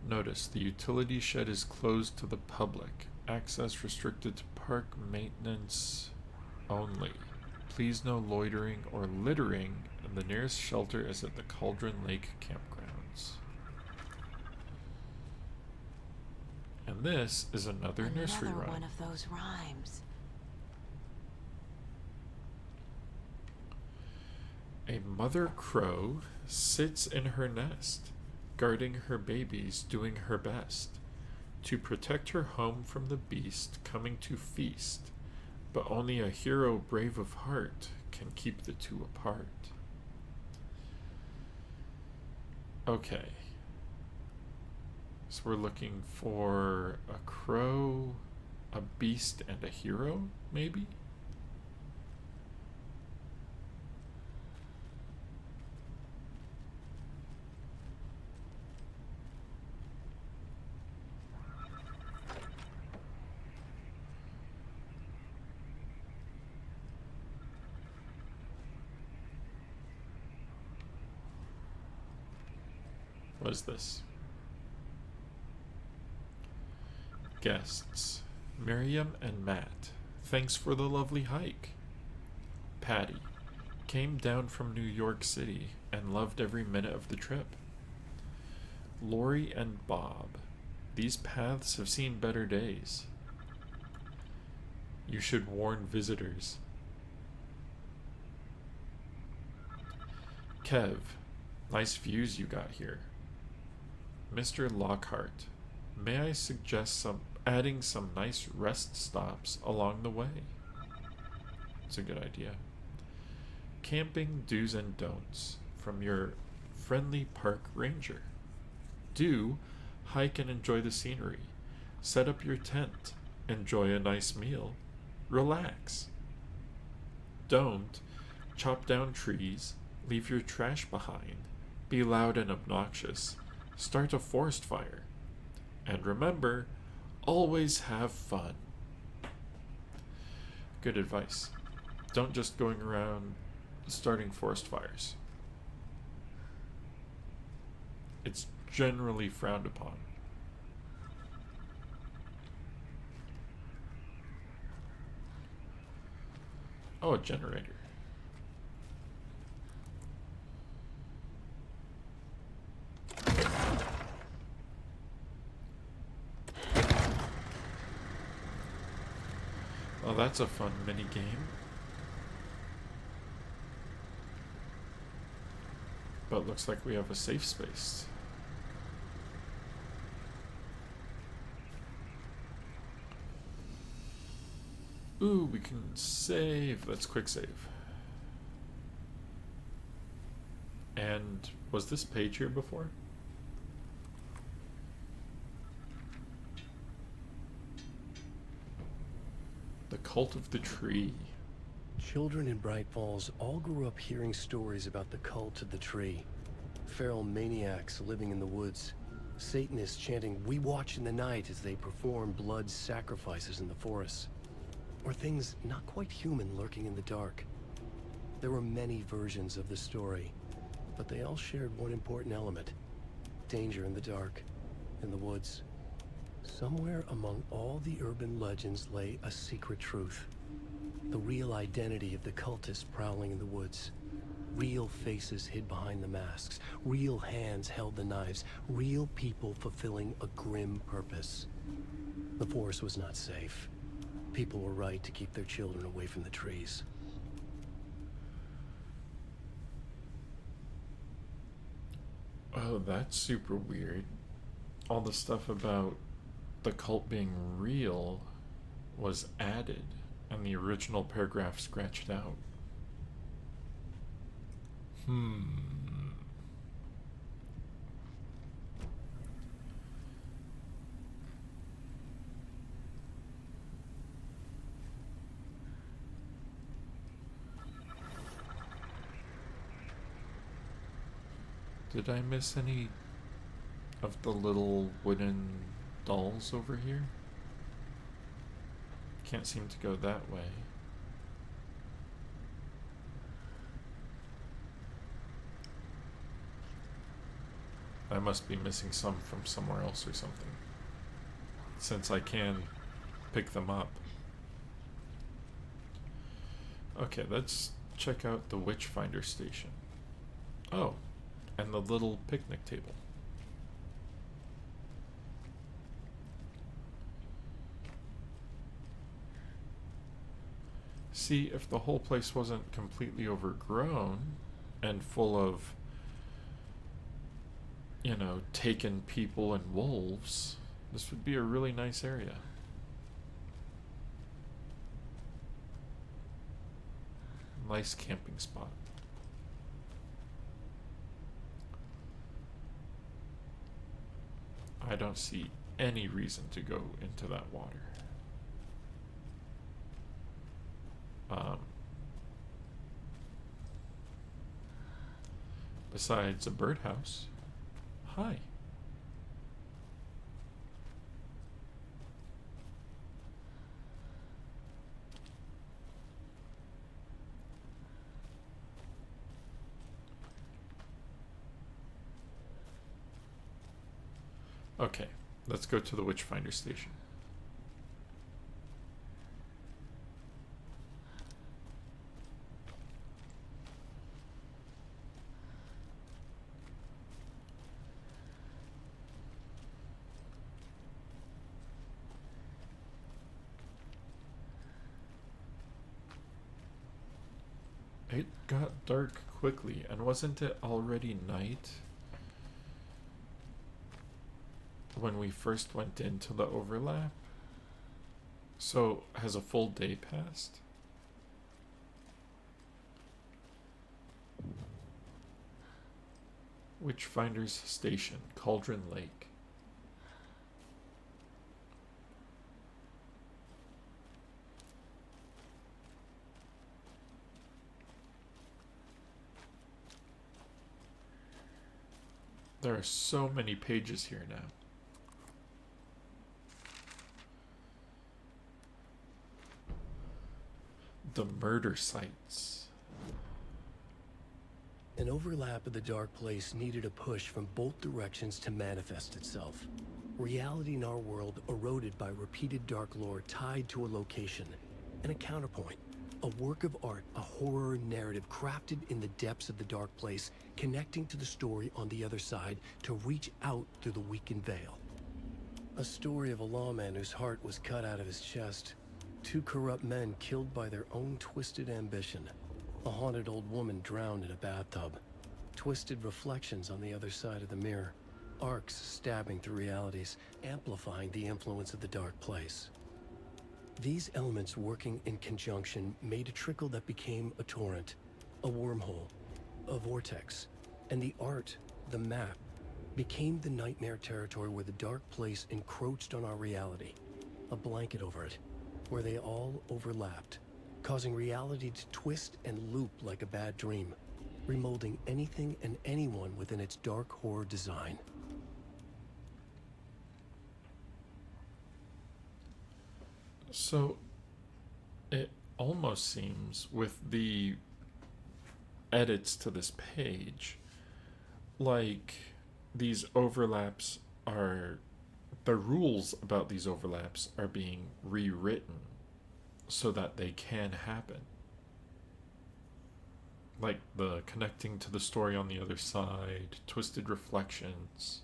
Notice the utility shed is closed to the public. Access restricted to park maintenance only. Please no loitering or littering, and the nearest shelter is at the Cauldron Lake campgrounds. And this is another nursery rhyme. One of those rhymes. A mother crow sits in her nest, guarding her babies, doing her best to protect her home from the beast coming to feast, but only a hero brave of heart can keep the two apart. Okay. So we're looking for a crow, a beast, and a hero, maybe? What is this? Guests. Miriam and Matt. Thanks for the lovely hike. Patty. Came down from New York City and loved every minute of the trip. Lori and Bob. These paths have seen better days. You should warn visitors. Kev. Nice views you got here. Mr. Lockhart, may I suggest adding some nice rest stops along the way? It's a good idea. Camping do's and don'ts from your friendly park ranger. Do hike and enjoy the scenery. Set up your tent. Enjoy a nice meal. Relax. Don't chop down trees. Leave your trash behind. Be loud and obnoxious. Start a forest fire. And remember, always have fun. Good advice. Don't just going around starting forest fires. It's generally frowned upon. Oh, a generator. Well, that's a fun mini game. But looks like we have a safe space. Ooh, we can save. Let's quick save. And was this page here before? The Cult of the Tree. Children in Bright Falls all grew up hearing stories about the cult of the tree. Feral maniacs living in the woods. Satanists chanting, "We watch in the night," as they perform blood sacrifices in the forests. Or things not quite human lurking in the dark. There were many versions of the story, but they all shared one important element. Danger in the dark, in the woods. Somewhere among all the urban legends lay a secret truth. The real identity of the cultists prowling in the woods. Real faces hid behind the masks. Real hands held the knives. Real people fulfilling a grim purpose. The forest was not safe. People were right to keep their children away from the trees. Oh, that's super weird. All the stuff about the cult being real was added, and the original paragraph scratched out. Did I miss any of the little wooden dolls over here? Can't seem to go that way. I must be missing some from somewhere else or something, since I can pick them up. Okay, let's check out the Witchfinder station. Oh, and the little picnic table. See, if the whole place wasn't completely overgrown and full of, you know, taken people and wolves, this would be a really nice area. Nice camping spot. I don't see any reason to go into that water. Besides a birdhouse. Hi. Okay, let's go to the Witchfinder station. It got dark quickly, and wasn't it already night when we first went into the overlap? So, has a full day passed? Witchfinder's Station, Cauldron Lake. There are so many pages here now. The murder sites. An overlap of the dark place needed a push from both directions to manifest itself. Reality in our world eroded by repeated dark lore tied to a location. And a counterpoint. A work of art, a horror narrative crafted in the depths of the dark place, connecting to the story on the other side to reach out through the weakened veil. A story of a lawman whose heart was cut out of his chest. Two corrupt men killed by their own twisted ambition. A haunted old woman drowned in a bathtub. Twisted reflections on the other side of the mirror. Arcs stabbing through realities, amplifying the influence of the dark place. These elements working in conjunction made a trickle that became a torrent, a wormhole, a vortex, and the art, the map, became the nightmare territory where the dark place encroached on our reality, a blanket over it, where they all overlapped, causing reality to twist and loop like a bad dream, remolding anything and anyone within its dark horror design. So, it almost seems, with the edits to this page, like these overlaps are, the rules about these overlaps are being rewritten so that they can happen. Like the connecting to the story on the other side, twisted reflections,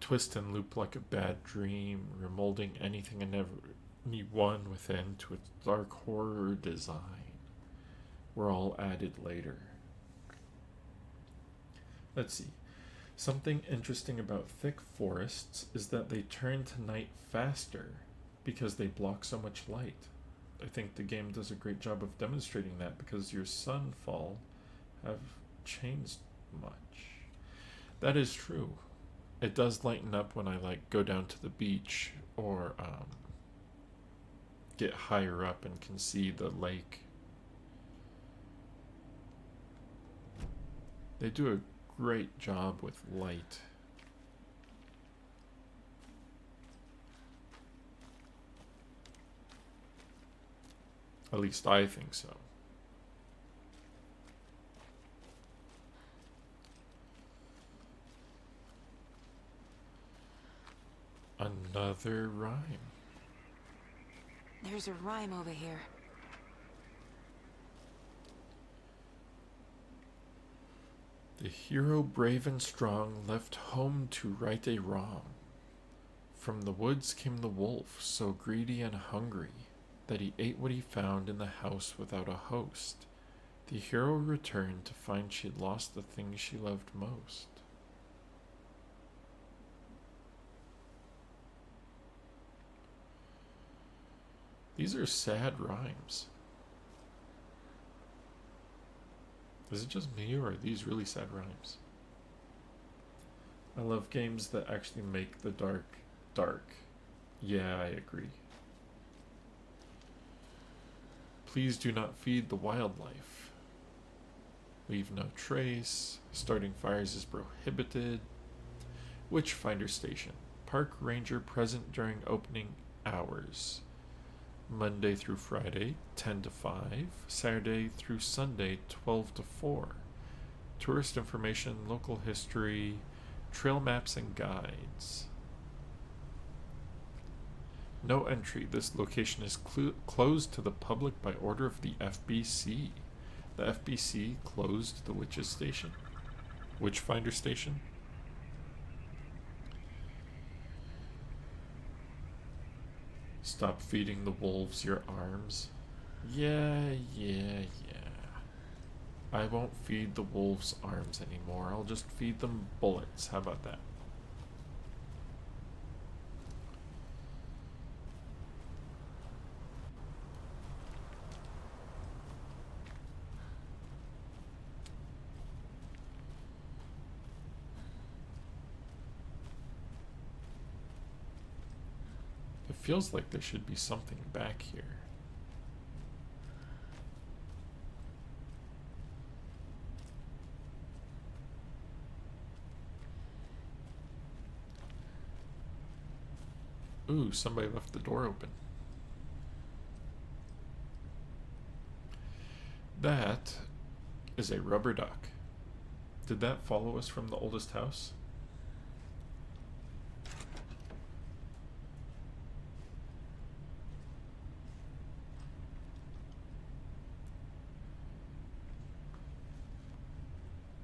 twist and loop like a bad dream, remolding anything and anyone within to its dark horror design, were all added later. Let's see. Something interesting about thick forests is that they turn to night faster because they block so much light. I think the game does a great job of demonstrating that because your sunfall have changed much. That is true. It does lighten up when I go down to the beach or get higher up and can see the lake. They do a great job with light. At least I think so. Another rhyme. There's a rhyme over here. The hero brave and strong left home to right a wrong. From the woods came the wolf, so greedy and hungry that he ate what he found in the house without a host. The hero returned to find she'd lost the thing she loved most. These are sad rhymes. Is it just me, or are these really sad rhymes? I love games that actually make the dark dark. Yeah, I agree. Please do not feed the wildlife. Leave no trace. Starting fires is prohibited. Witchfinder Station. Park ranger present during opening hours. Monday through Friday, 10 to 5. Saturday through Sunday, 12 to 4. Tourist information, local history, trail maps and guides. No entry. This location is closed to the public by order of the FBC. The FBC closed the Witchfinder Station. Stop feeding the wolves your arms. Yeah. I won't feed the wolves arms anymore. I'll just feed them bullets. How about that? feels like there should be something back here. Ooh, somebody left the door open. That is a rubber duck. Did that follow us from the oldest house?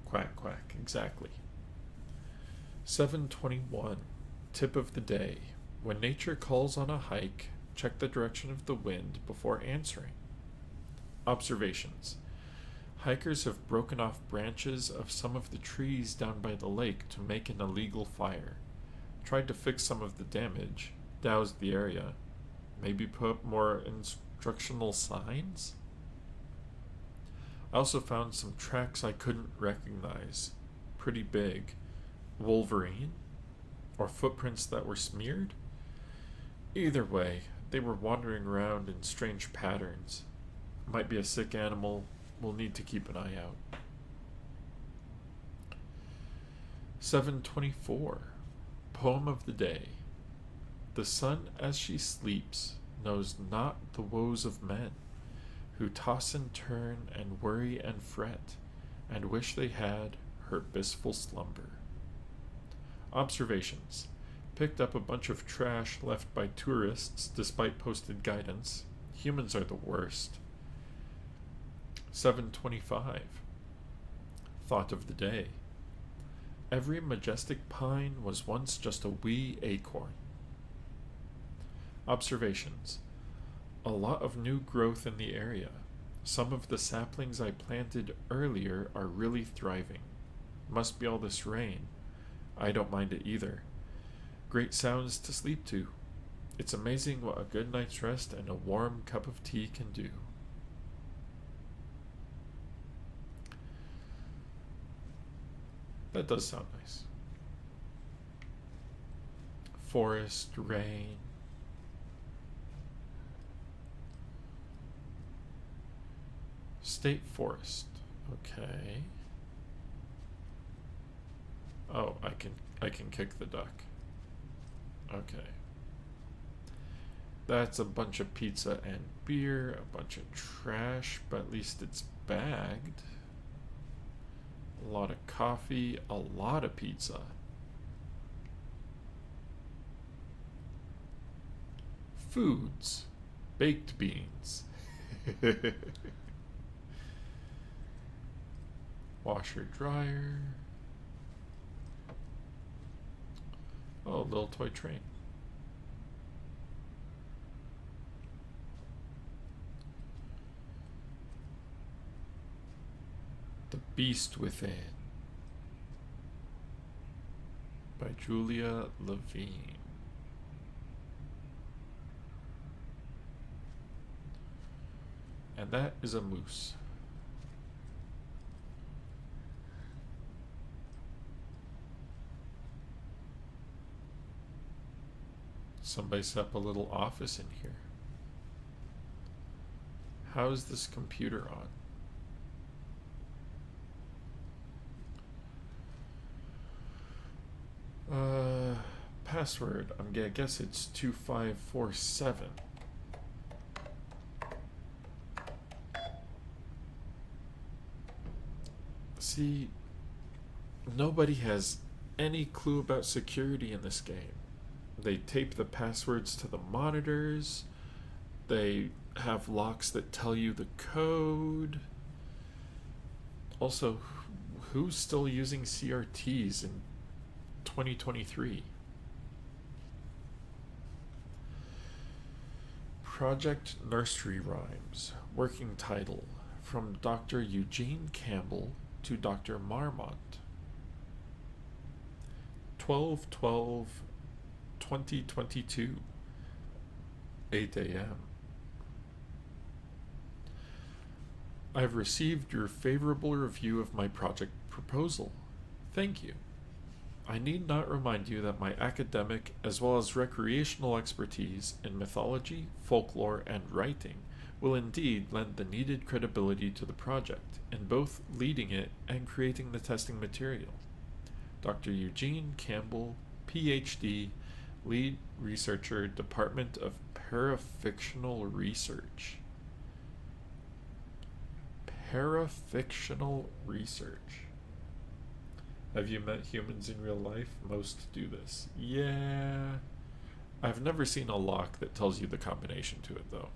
Quack, quack, exactly. 7:21. Tip of the day. When nature calls on a hike, check the direction of the wind before answering. Observations. Hikers have broken off branches of some of the trees down by the lake to make an illegal fire. Tried to fix some of the damage, doused the area, maybe put up more instructional signs? I also found some tracks I couldn't recognize. Pretty big. Wolverine? Or footprints that were smeared? Either way, they were wandering around in strange patterns. Might be a sick animal. We'll need to keep an eye out. 7:24. Poem of the day. The sun as she sleeps knows not the woes of men, who toss and turn and worry and fret, and wish they had her blissful slumber. Observations. Picked up a bunch of trash left by tourists despite posted guidance. Humans are the worst. 7:25. Thought of the day. Every majestic pine was once just a wee acorn. Observations. A lot of new growth in the area. Some of the saplings I planted earlier are really thriving. Must be all this rain. I don't mind it either. Great sounds to sleep to. It's amazing what a good night's rest and a warm cup of tea can do. That does sound nice. Forest, rain. State forest. Okay. Oh, I can kick the duck. Okay. That's a bunch of pizza and beer, a bunch of trash, but at least it's bagged. A lot of coffee, a lot of pizza. Foods. Baked beans. Washer, dryer. Oh, little toy train. The Beast Within by Julia Levine. And that is a moose. Somebody set up a little office in here. How is this computer on? Password. I guess it's 2547. See, nobody has any clue about security in this game. They tape the passwords to the monitors. They have locks that tell you the code. Also, who's still using CRTs in 2023? Project Nursery Rhymes. Working title. From Dr. Eugene Campbell to Dr. Marmont. 12/12/2022. 8 a.m. I've received your favorable review of my project proposal. Thank you. I need not remind you that my academic as well as recreational expertise in mythology, folklore, and writing will indeed lend the needed credibility to the project in both leading it and creating the testing material. Dr. Eugene Campbell, PhD, Lead Researcher, Department of Parafictional Research. Parafictional Research. Have you met humans in real life? Most do this. Yeah. I've never seen a lock that tells you the combination to it, though.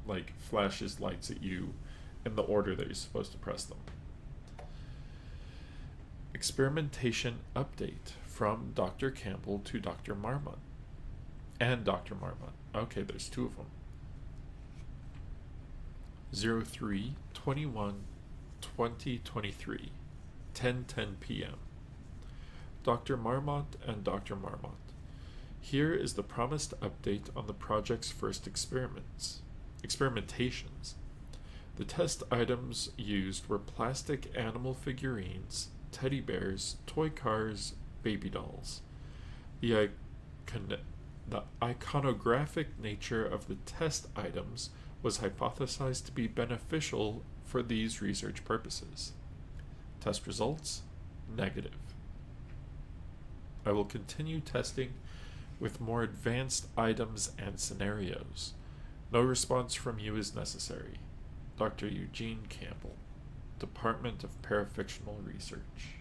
Like, flashes lights at you in the order that you're supposed to press them. Experimentation update from Dr. Campbell to Dr. Marmot. And Dr. Marmot. Okay, there's two of them. 03/21/2023, 10:10 p.m. Dr. Marmot and Dr. Marmot. Here is the promised update on the project's first experimentations. The test items used were plastic animal figurines, teddy bears, toy cars, baby dolls. The iconographic nature of the test items was hypothesized to be beneficial for these research purposes. Test results: negative. I will continue testing with more advanced items and scenarios. No response from you is necessary. Dr. Eugene Campbell, Department of Parafictional Research.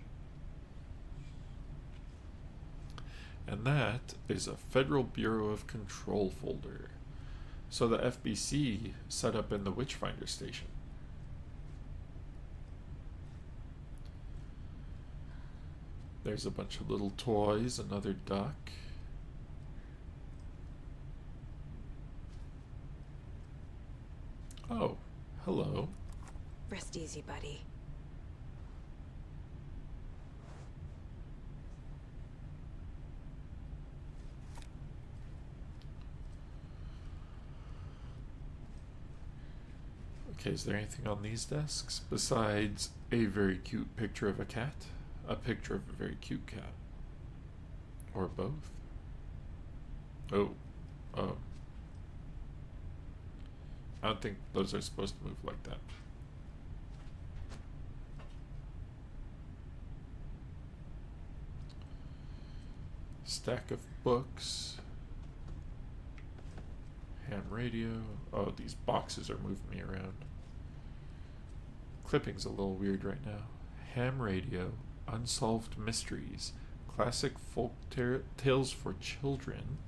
And that is a Federal Bureau of Control folder. So the FBC set up in the Witchfinder station. There's a bunch of little toys, another duck. Oh, hello. Rest easy, buddy. Okay, is there anything on these desks besides a very cute picture of a cat? A picture of a very cute cat. Or both? Oh. I don't think those are supposed to move like that. Stack of books. Ham radio. Oh, these boxes are moving me around. Clipping's a little weird right now. Ham radio. Unsolved mysteries. Classic folk tales for children.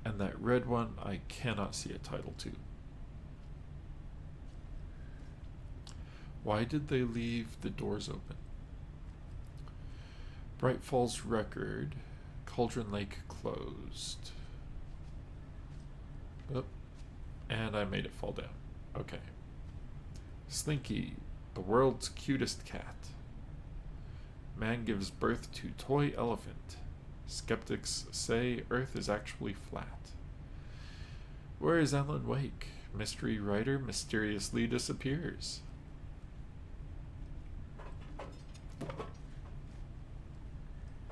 And that red one, I cannot see a title to. Why did they leave the doors open? Bright Falls Record. Cauldron Lake closed. Oh, and I made it fall down. Okay. Slinky, the world's cutest cat. Man gives birth to toy elephant. Skeptics say Earth is actually flat. Where is Alan Wake? Mystery writer mysteriously disappears.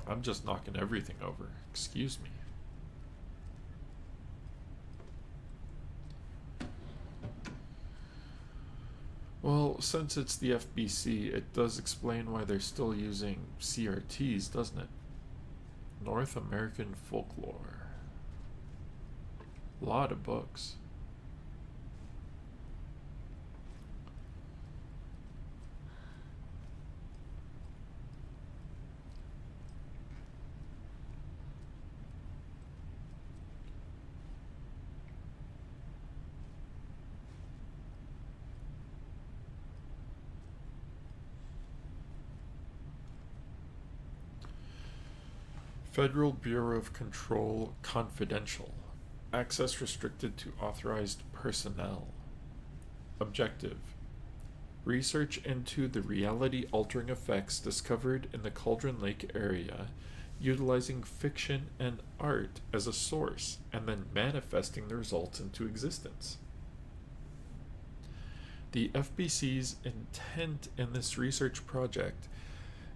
I'm just knocking everything over. Excuse me. Well, since it's the FBC, it does explain why they're still using CRTs, doesn't it? North American folklore. A lot of books. Federal Bureau of Control confidential. Access restricted to authorized personnel. Objective: research into the reality-altering effects discovered in the Cauldron Lake area, utilizing fiction and art as a source, and then manifesting the results into existence. The FBC's intent in this research project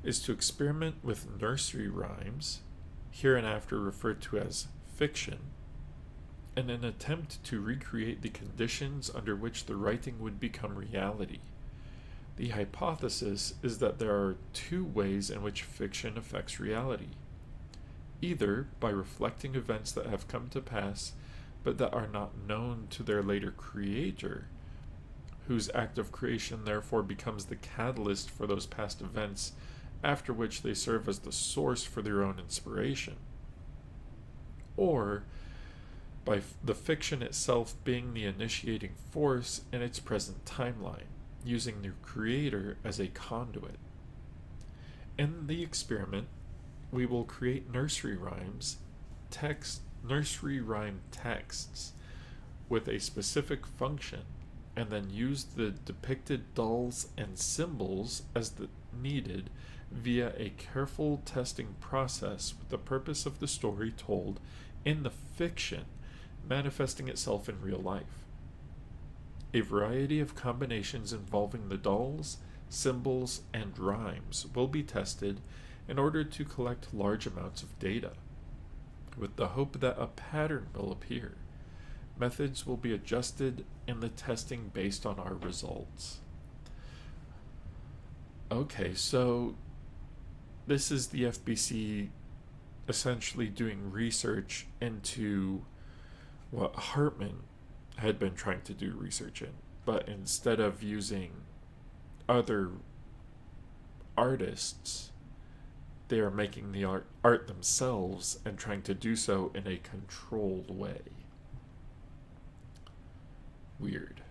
is to experiment with nursery rhymes, hereinafter referred to as fiction, in an attempt to recreate the conditions under which the writing would become reality. The hypothesis is that there are two ways in which fiction affects reality: either by reflecting events that have come to pass but that are not known to their later creator, whose act of creation therefore becomes the catalyst for those past events, after which they serve as the source for their own inspiration, or by the fiction itself being the initiating force in its present timeline, using the creator as a conduit. In the experiment, we will create nursery rhyme texts with a specific function, and then use the depicted dolls and symbols as needed via a careful testing process, with the purpose of the story told in the fiction manifesting itself in real life. A variety of combinations involving the dolls, symbols, and rhymes will be tested in order to collect large amounts of data, with the hope that a pattern will appear. Methods will be adjusted in the testing based on our results. Okay, so this is the FBC essentially doing research into what Hartman had been trying to do research in, but instead of using other artists, they are making the art themselves and trying to do so in a controlled way. Weird.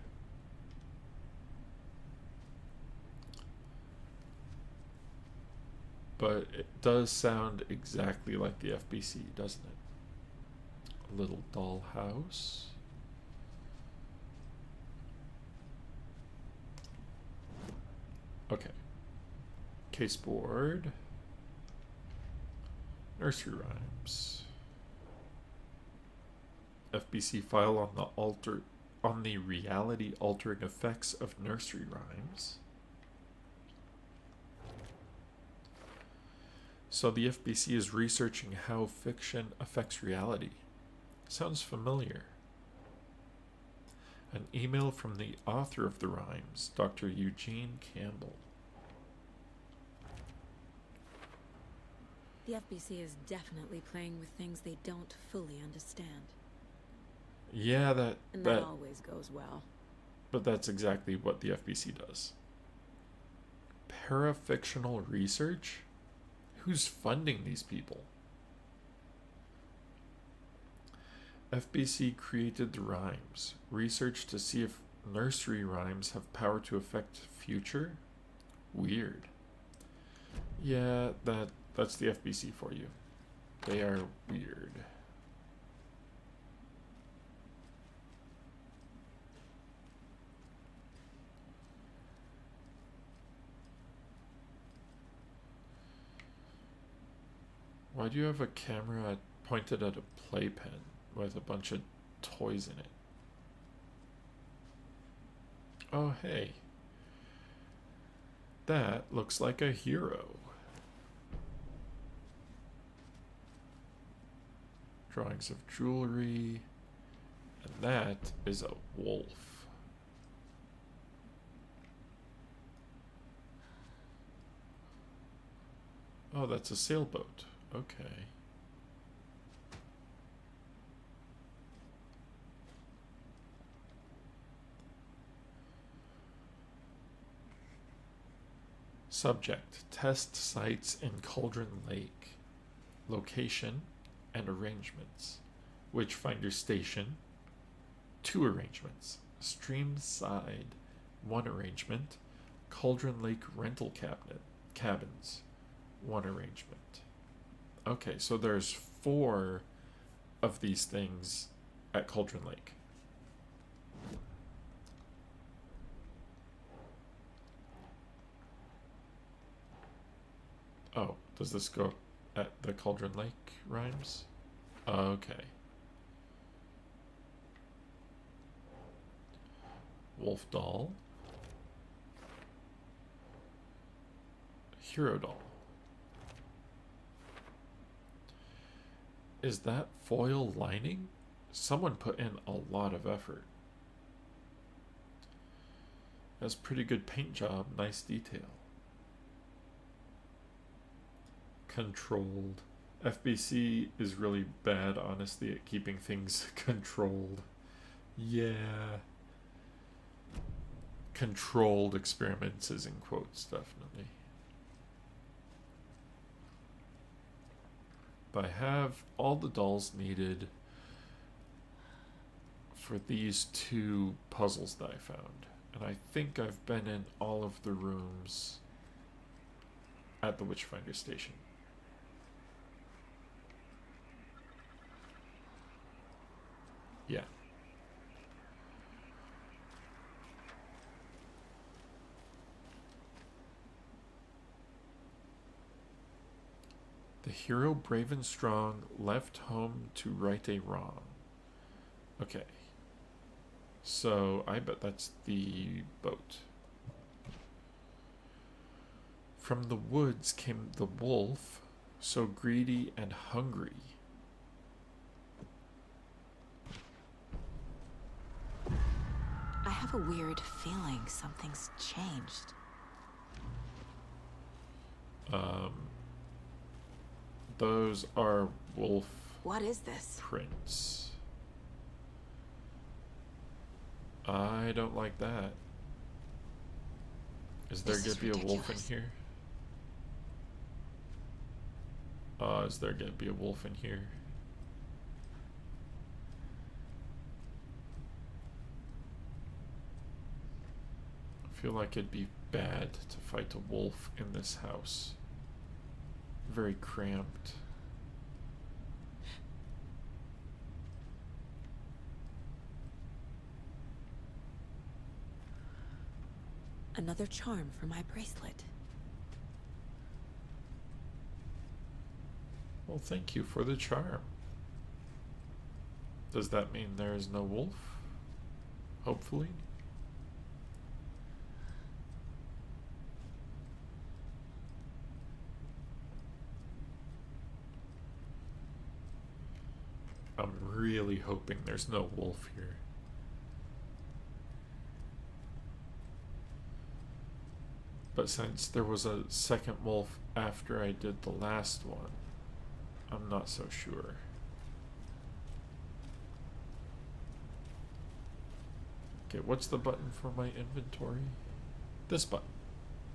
But it does sound exactly like the FBC, doesn't it? A little dollhouse. Okay. Caseboard. Nursery rhymes. FBC file on the reality altering effects of nursery rhymes. So the FBC is researching how fiction affects reality. Sounds familiar. An email from the author of the rhymes, Dr. Eugene Campbell. The FBC is definitely playing with things they don't fully understand. Yeah, that always goes well. But that's exactly what the FBC does. Parafictional research? Who's funding these people? FBC created the rhymes, researched to see if nursery rhymes have power to affect future? Weird. Yeah, that's the FBC for you. They are weird. Why do you have a camera pointed at a playpen with a bunch of toys in it? Oh, hey. That looks like a hero. Drawings of jewelry. And that is a wolf. Oh, that's a sailboat. Okay. Subject: test sites in Cauldron Lake. Location and arrangements: Witchfinder Station, 2 arrangements. Streamside, 1 arrangement. Cauldron Lake rental cabins, 1 arrangement. Okay, so there's 4 of these things at Cauldron Lake. Oh, does this go at the Cauldron Lake rhymes? Okay. Wolf doll. hero doll. Is that foil lining? Someone put in a lot of effort. That's pretty good paint job, nice detail. Controlled. FBC is really bad, honestly, at keeping things controlled. Yeah. Controlled experiments is in quotes, definitely. But I have all the dolls needed for these two puzzles that I found. And I think I've been in all of the rooms at the Witchfinder station. Yeah. The hero, brave and strong, left home to right a wrong. Okay. So, I bet that's the boat. From the woods came the wolf, so greedy and hungry. I have a weird feeling something's changed. Those are wolf What is this? prints. I don't like that. Is there This gonna is be a wolf in ridiculous. here? Is there gonna be a wolf in here? I feel like it'd be bad to fight a wolf in this house. Very cramped. Another charm for my bracelet. Well, thank you for the charm. Does that mean there is no wolf? Hopefully. I'm really hoping there's no wolf here. But since there was a second wolf after I did the last one, I'm not so sure. Okay, what's the button for my inventory? This button.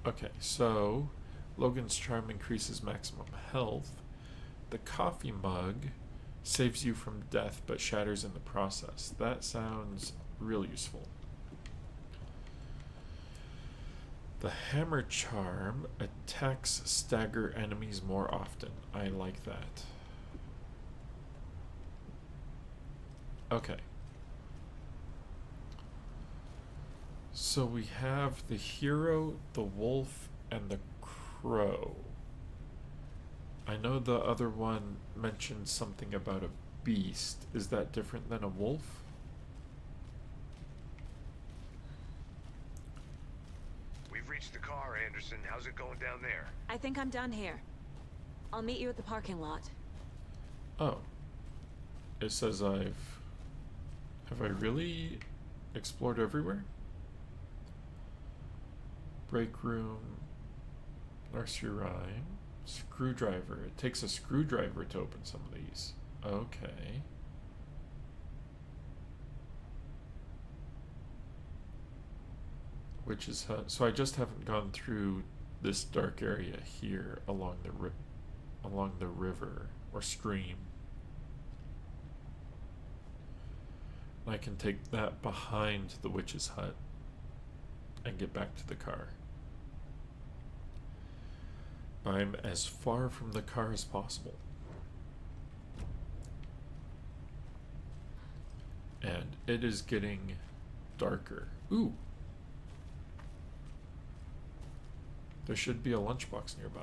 Okay, so Logan's charm increases maximum health. The coffee mug saves you from death but shatters in the process. That sounds real useful. The hammer charm attacks stagger enemies more often. I like that. Okay. So we have the hero, the wolf, and the crow. I know the other one mentioned something about a beast. Is that different than a wolf? We've reached the car, Anderson. How's it going down there? I think I'm done here. I'll meet you at the parking lot. Oh. It says have I really explored everywhere? Break room, nursery rhyme, screwdriver. It takes a screwdriver to open some of these. Okay. Witch's hut. So I just haven't gone through this dark area here along the river or stream. I can take that behind the witch's hut and get back to the car. I'm as far from the car as possible. And it is getting darker. Ooh! There should be a lunchbox nearby.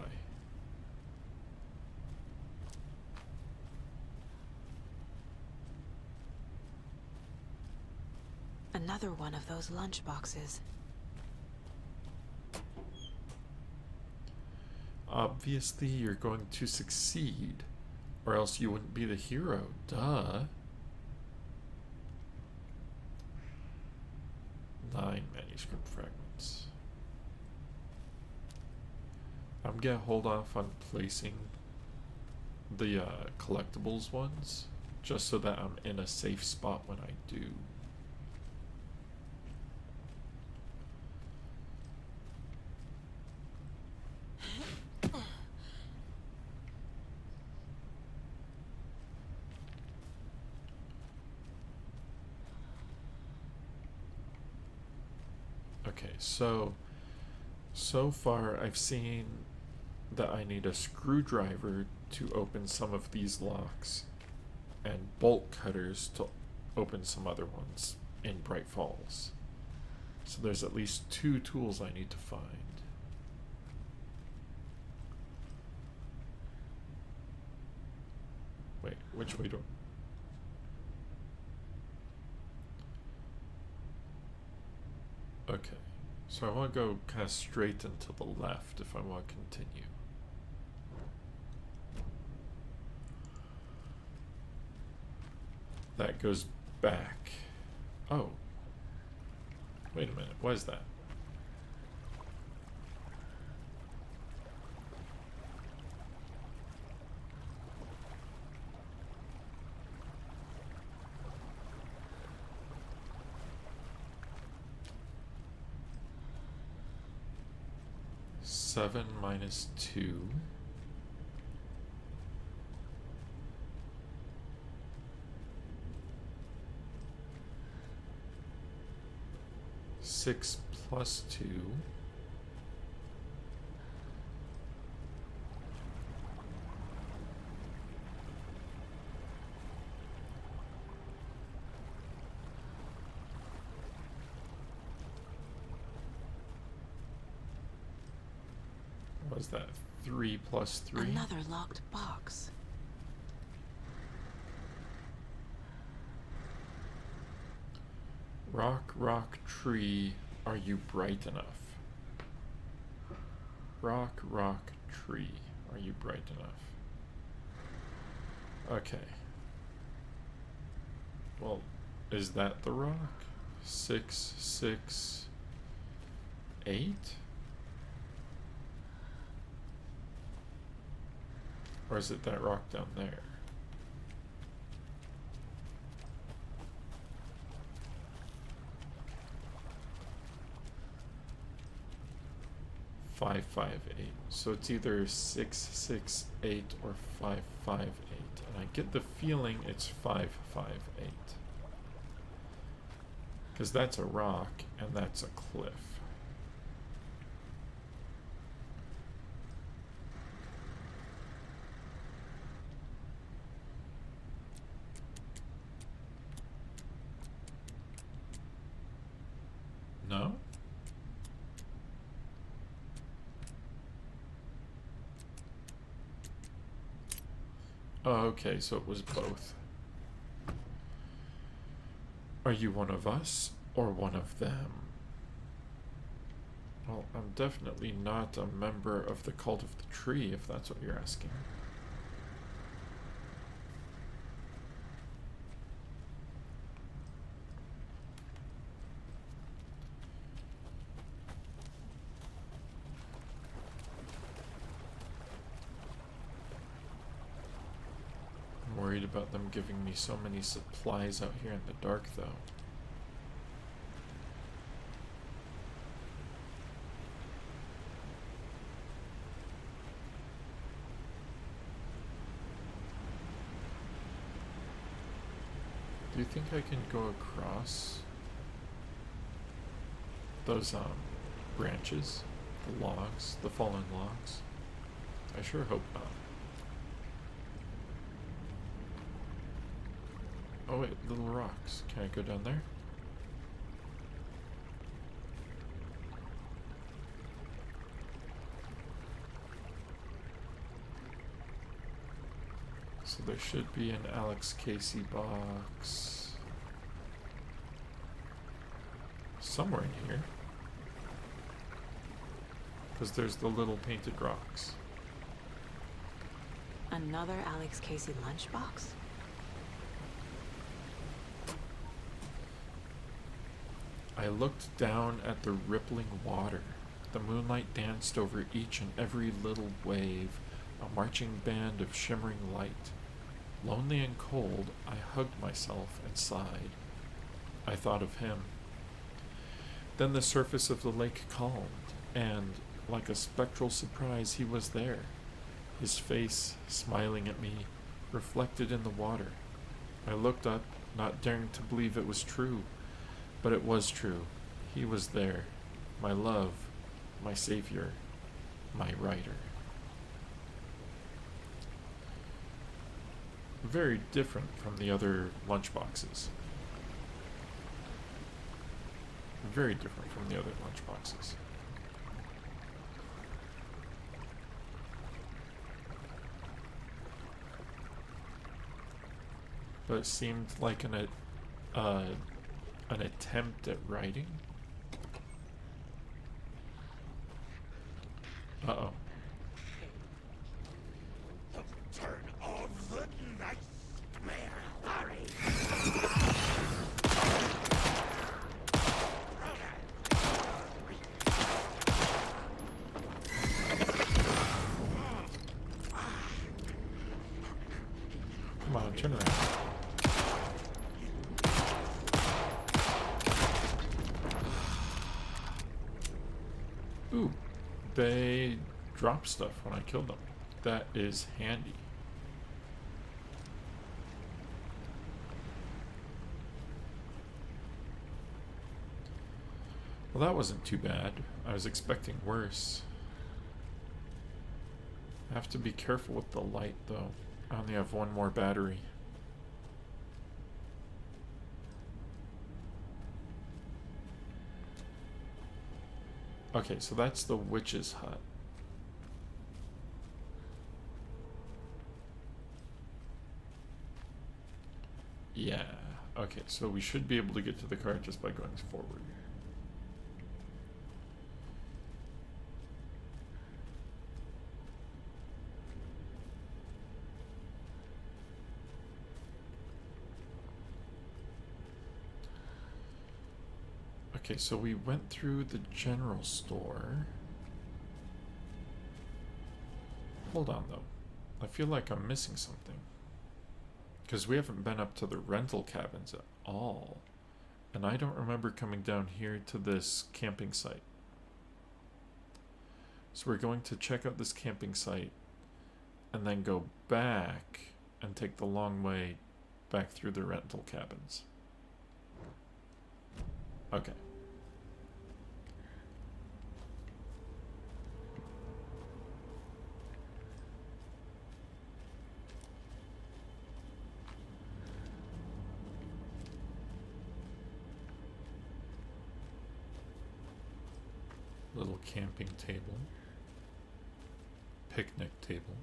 Another one of those lunch boxes. Obviously, you're going to succeed, or else you wouldn't be the hero. Duh. 9 manuscript fragments. I'm gonna hold off on placing the collectibles ones, just so that I'm in a safe spot when I do. Okay, so far I've seen that I need a screwdriver to open some of these locks and bolt cutters to open some other ones in Bright Falls. So there's at least 2 tools I need to find. Wait, which way do Okay, so I want to go kind of straight and to the left if I want to continue. That goes back. Oh. Wait a minute, what is that? Seven minus 2. Six plus 2. What was that? 3 plus 3? Another locked box. Rock, rock, tree, are you bright enough? Rock, rock, tree, are you bright enough? Okay. Well, is that the rock? 6, 6, 8? Or is it that rock down there? 5, 5, 8. So it's either 6, 6, 8 or 5, 5, 8. And I get the feeling it's 5, 5, 8. Because that's a rock and that's a cliff. No? Oh, okay, so it was both. Are you one of us or one of them? Well, I'm definitely not a member of the Cult of the Tree, if that's what you're asking. I'm worried about them giving me so many supplies out here in the dark, though. Do you think I can go across those branches, the logs, the fallen logs? I sure hope not. Oh wait, little rocks. Can I go down there? So there should be an Alex Casey box somewhere in here. Because there's the little painted rocks. Another Alex Casey lunchbox? I looked down at the rippling water. The moonlight danced over each and every little wave, a marching band of shimmering light. Lonely and cold, I hugged myself and sighed. I thought of him. Then the surface of the lake calmed, and, like a spectral surprise, he was there, his face, smiling at me, reflected in the water. I looked up, not daring to believe it was true, but it was true. He was there, my love, my savior, my writer. Very different from the other lunchboxes. Very different from the other lunchboxes. But it seemed like an attempt at writing. Uh-oh. Turn off the nightmare. Hurry! Come on, turn around. Ooh, they drop stuff when I kill them. That is handy. Well, that wasn't too bad. I was expecting worse. I have to be careful with the light, though. I only have one more battery. Okay, so that's the witch's hut. Yeah. Okay, so we should be able to get to the car just by going forward. Okay, so we went through the general store. Hold on, though. I feel like I'm missing something. Because we haven't been up to the rental cabins at all. And I don't remember coming down here to this camping site. So we're going to check out this camping site and then go back and take the long way back through the rental cabins. Okay. Little camping table. Picnic table.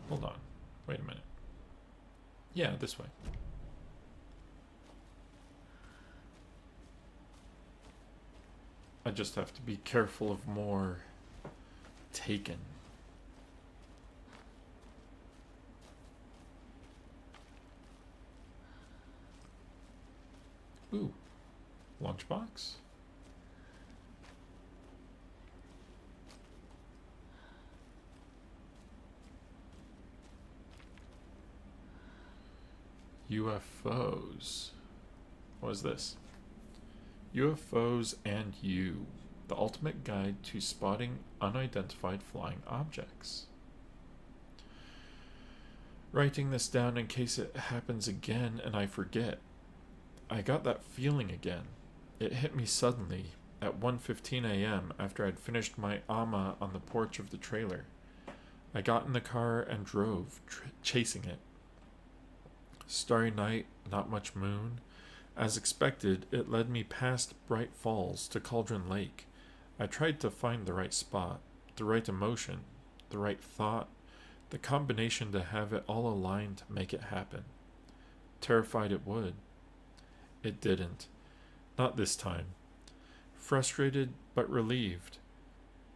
Hold on. Wait a minute. Yeah, this way. I just have to be careful of more Taken. Ooh. Lunchbox? UFOs. What is this? UFOs and You, the ultimate guide to spotting unidentified flying objects. Writing this down in case it happens again and I forget. I got that feeling again. It hit me suddenly at 1:15 a.m. after I'd finished my ama on the porch of the trailer. I got in the car and drove, chasing it. Starry night, not much moon. As expected, it led me past Bright Falls to Cauldron Lake. I tried to find the right spot, the right emotion, the right thought, the combination to have it all aligned to make it happen. Terrified it would. It didn't. Not this time. Frustrated but relieved.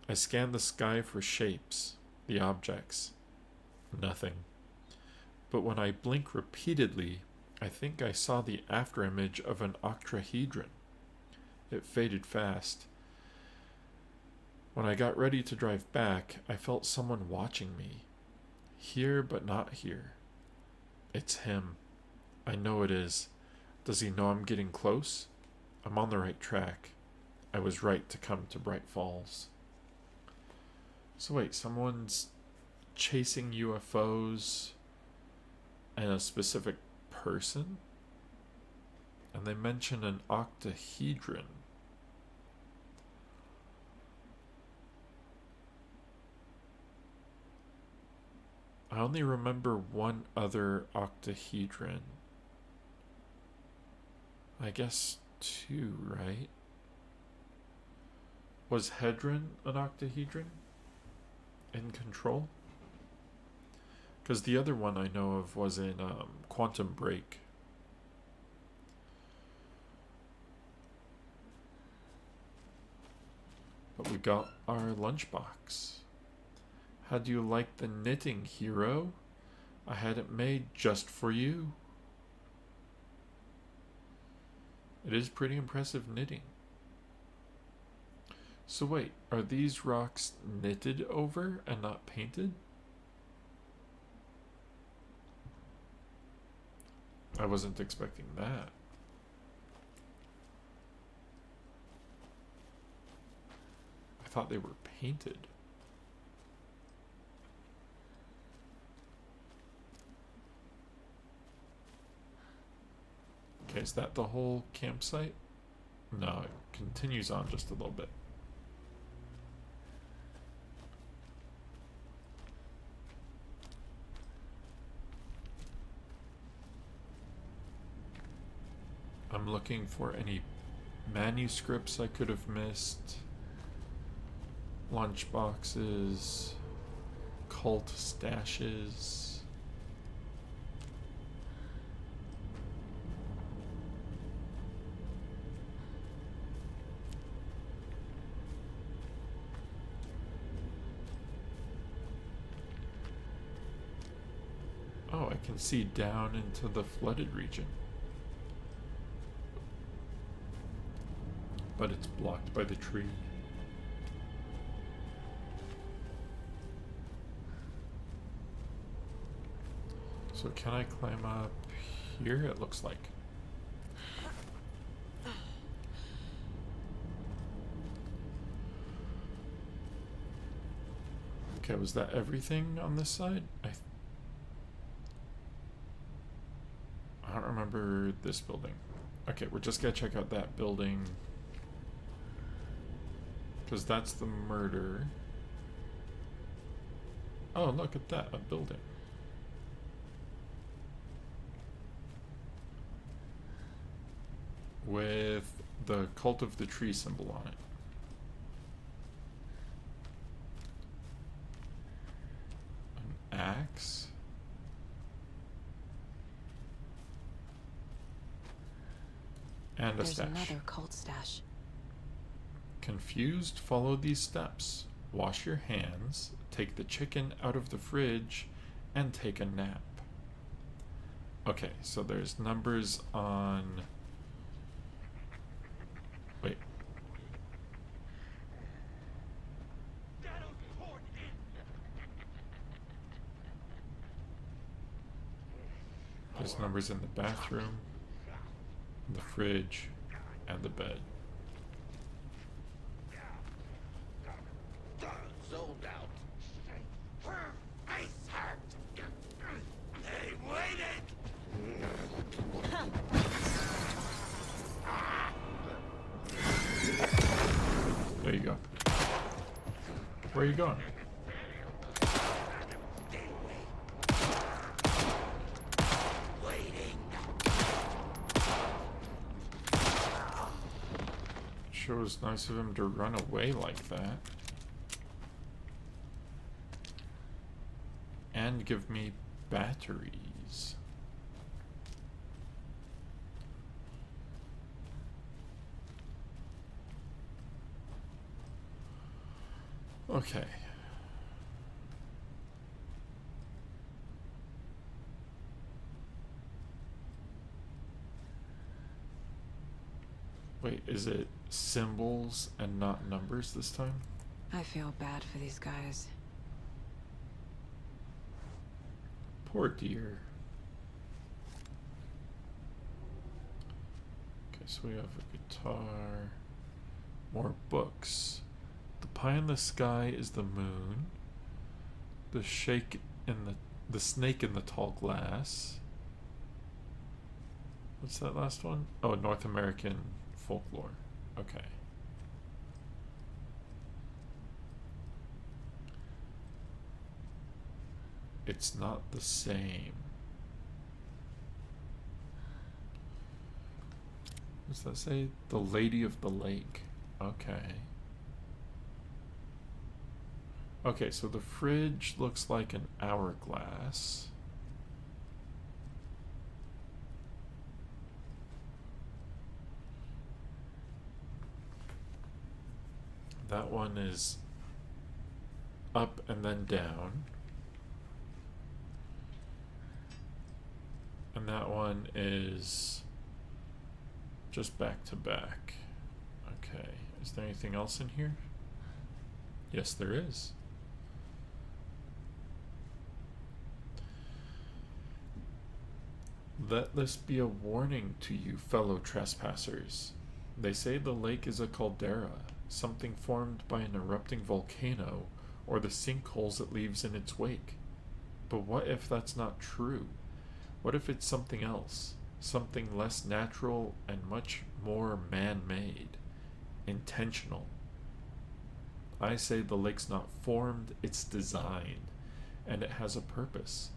I scanned the sky for shapes, the objects. Nothing. But when I blink repeatedly, I think I saw the afterimage of an octahedron. It faded fast. When I got ready to drive back, I felt someone watching me. Here but not here. It's him. I know it is. Does he know I'm getting close? I'm on the right track. I was right to come to Bright Falls. So wait, someone's chasing UFOs and a specific person? And they mention an octahedron. I only remember one other octahedron. I guess two, right? Was Hedron an octahedron? In Control? Because the other one I know of was in Quantum Break. But we got our lunchbox. How do you like the knitting, hero? I had it made just for you. It is pretty impressive knitting. So wait, are these rocks knitted over and not painted? I wasn't expecting that. I thought they were painted. Okay, is that the whole campsite? No, it continues on just a little bit. I'm looking for any manuscripts I could have missed. Lunchboxes. Cult stashes. Oh, I can see down into the flooded region. But it's blocked by the tree. So can I climb up here? It looks like. Okay, was that everything on this side? I don't remember this building. Okay, we're just gonna check out that building. Because that's the murder. Oh, look at that, a building. With the Cult of the Tree symbol on it. An axe. And a There's stash. another cult stash. Confused? Follow these steps. Wash your hands, take the chicken out of the fridge, and take a nap. Okay, so there's numbers on... Wait. There's numbers in the bathroom, the fridge, and the bed. Sold out. Her face hurt. They waited. There you go. Where are you going? Sure was nice of him to run away like that. And give me batteries. Okay. Wait, is it symbols and not numbers this time? I feel bad for these guys. Poor dear. Okay, so we have a guitar. More books. The pie in the sky is the moon. The the snake in the tall glass. What's that last one? Oh, North American folklore. Okay. It's not the same. What's that say? The Lady of the Lake. Okay. Okay, so the fridge looks like an hourglass. That one is up and then down. And that one is just back to back. Okay. Is there anything else in here? Yes, there is. Let this be a warning to you, fellow trespassers. They say the lake is a caldera, something formed by an erupting volcano, or the sinkholes it leaves in its wake. But what if that's not true? What if it's something else? Something less natural and much more man-made, intentional. I say the lake's not formed, it's designed, and it has a purpose.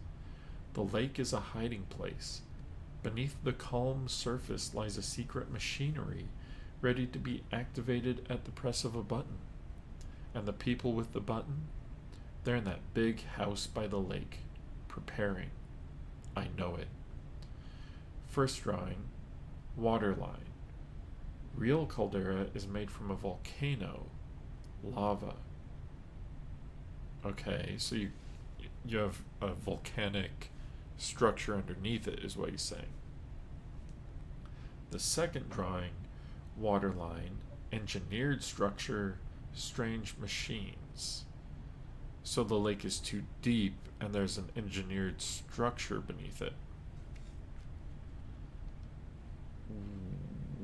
The lake is a hiding place. Beneath the calm surface lies a secret machinery, ready to be activated at the press of a button. And the people with the button, they're in that big house by the lake, preparing. I know it. First drawing, waterline. Real caldera is made from a volcano, lava. Okay, so you have a volcanic structure underneath it, is what he's saying. The second drawing, waterline, engineered structure, strange machines. So the lake is too deep and there's an engineered structure beneath it.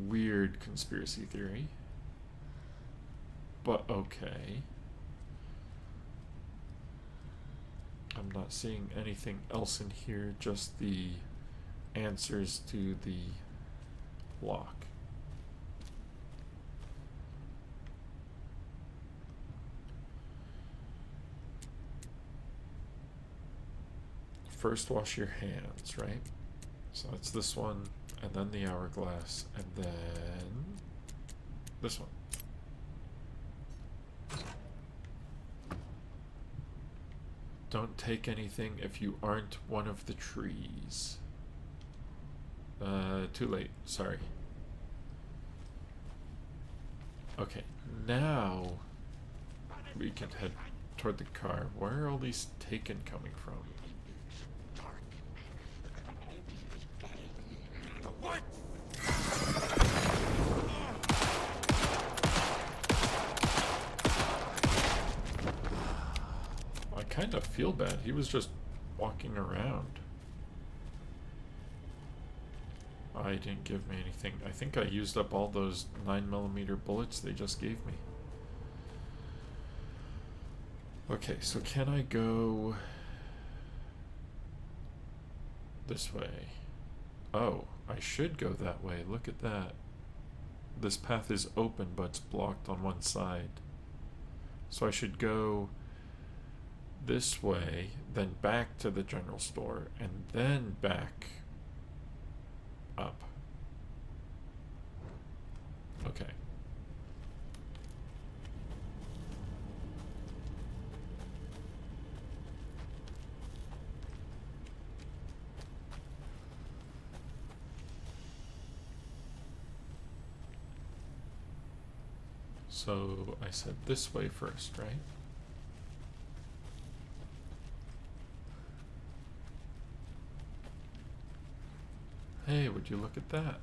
Weird conspiracy theory. But okay. I'm not seeing anything else in here, just the answers to the lock. First, wash your hands, right? So that's this one, and then the hourglass, and then this one. Don't take anything if you aren't one of the trees. Too late, sorry. Okay, now we can head toward the car. Where are all these taken coming from? What? I kind of feel bad. He was just walking around. I didn't give me anything. I think I used up all those 9mm bullets they just gave me. Okay, so can I go this way? Oh, I should go that way. Look at that. This path is open, but it's blocked on one side. So I should go this way, then back to the general store, and then back up. Okay. So I said this way first, right? Hey, would you look at that?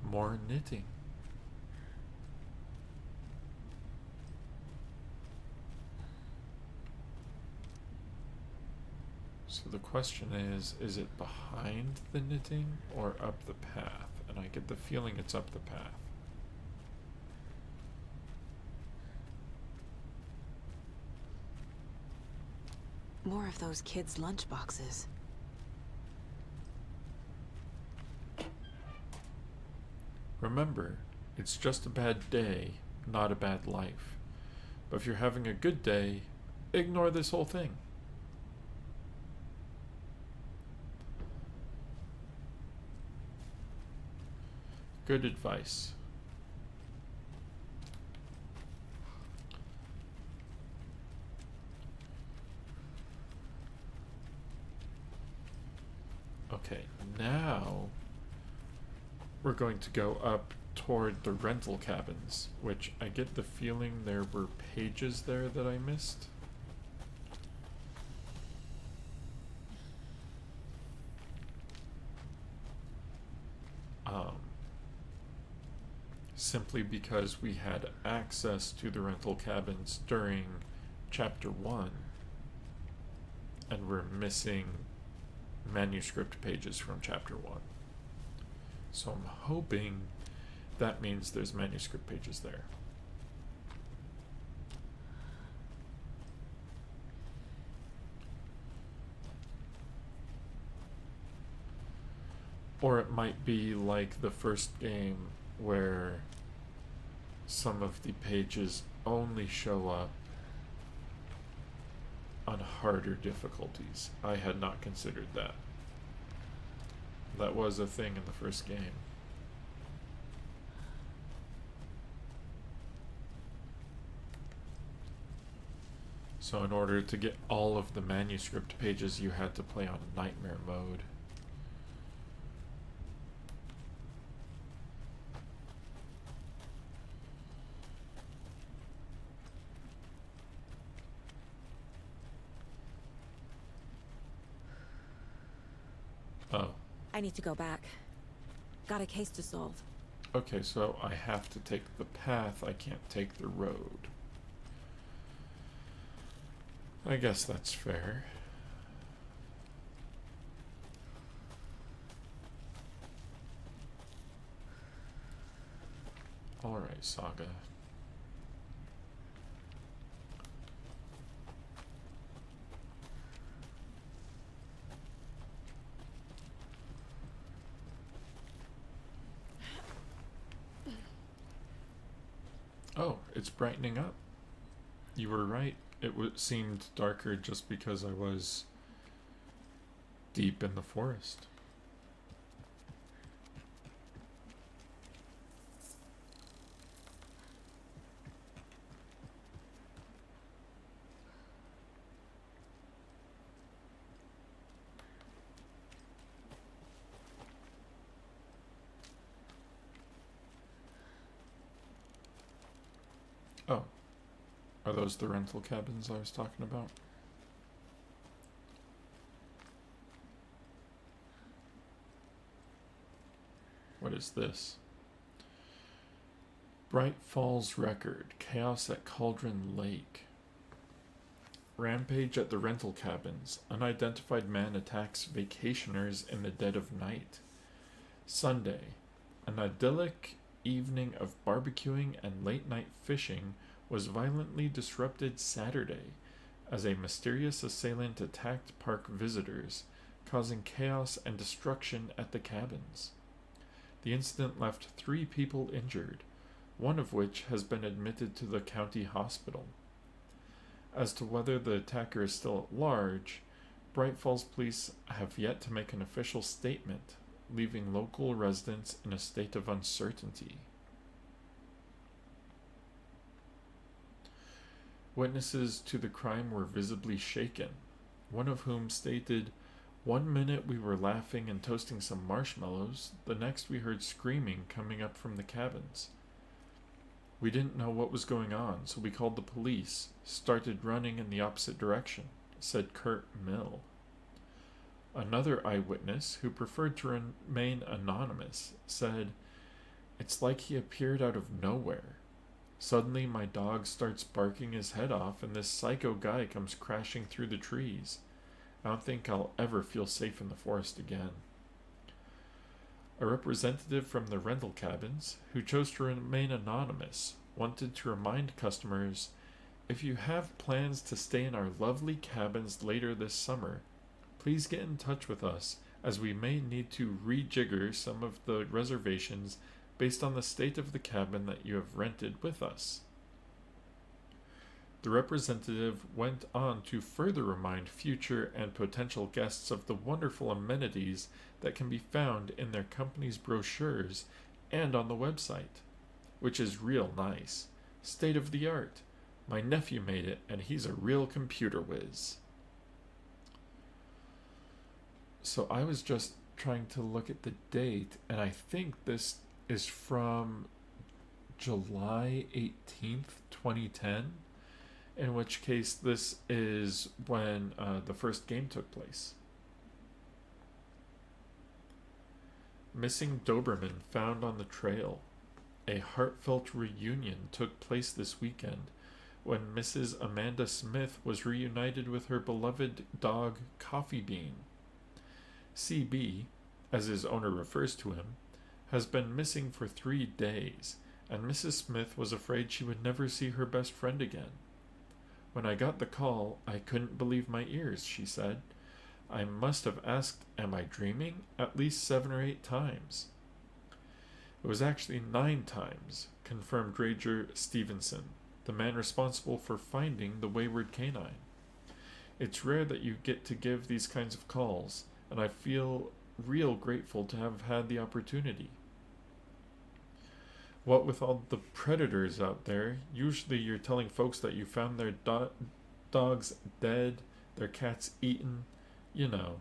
More knitting. So the question is it behind the knitting or up the path? And I get the feeling it's up the path. More of those kids' lunchboxes. Remember, it's just a bad day, not a bad life. But if you're having a good day, ignore this whole thing. Good advice. Okay, now we're going to go up toward the rental cabins, which I get the feeling there were pages there that I missed. Simply because we had access to the rental cabins during chapter 1, and we're missing manuscript pages from chapter 1. So I'm hoping that means there's manuscript pages there. Or it might be like the first game where some of the pages only show up on harder difficulties. I had not considered that. That was a thing in the first game. So in order to get all of the manuscript pages, you had to play on nightmare mode. Oh. I need to go back. Got a case to solve. Okay, so I have to take the path, I can't take the road. I guess that's fair. Alright, Saga. Oh, it's brightening up. You were right. It seemed darker just because I was deep in the forest. Oh. Are those the rental cabins I was talking about? What is this? Bright Falls Record. Chaos at Cauldron Lake. Rampage at the rental cabins. Unidentified man attacks vacationers in the dead of night. Sunday. An idyllic evening of barbecuing and late night fishing was violently disrupted Saturday as a mysterious assailant attacked park visitors, causing chaos and destruction at the cabins. The incident left 3 people injured, one of which has been admitted to the county hospital. As to whether the attacker is still at large, Bright Falls police have yet to make an official statement, leaving local residents in a state of uncertainty. Witnesses to the crime were visibly shaken, one of whom stated, "One minute we were laughing and toasting some marshmallows, the next we heard screaming coming up from the cabins. We didn't know what was going on, so we called the police, started running in the opposite direction. said Kurt Mill. Another eyewitness, who preferred to remain anonymous, said, "It's like he appeared out of nowhere. Suddenly my dog starts barking his head off and this psycho guy comes crashing through the trees. I don't think I'll ever feel safe in the forest again." A representative from the rental cabins, who chose to remain anonymous, wanted to remind customers, "If you have plans to stay in our lovely cabins later this summer, please get in touch with us, as we may need to rejigger some of the reservations based on the state of the cabin that you have rented with us." The representative went on to further remind future and potential guests of the wonderful amenities that can be found in their company's brochures and on the website, which is real nice. State of the art. My nephew made it, and he's a real computer whiz. So I was just trying to look at the date, and I think this is from July 18th, 2010, in which case this is when the first game took place. Missing Doberman found on the trail. A heartfelt reunion took place this weekend when Mrs. Amanda Smith was reunited with her beloved dog Coffee Bean. CB, as his owner refers to him, has been missing for 3 days, and Mrs. Smith was afraid she would never see her best friend again. "When I got the call, I couldn't believe my ears," she said. "I must have asked, 'Am I dreaming?' at least 7 or 8 times. It was actually 9 times, confirmed Ranger Stevenson, the man responsible for finding the wayward canine. It's rare that you get to give these kinds of calls, and I feel real grateful to have had the opportunity. What with all the predators out there, usually you're telling folks that you found their dogs dead, their cats eaten, you know.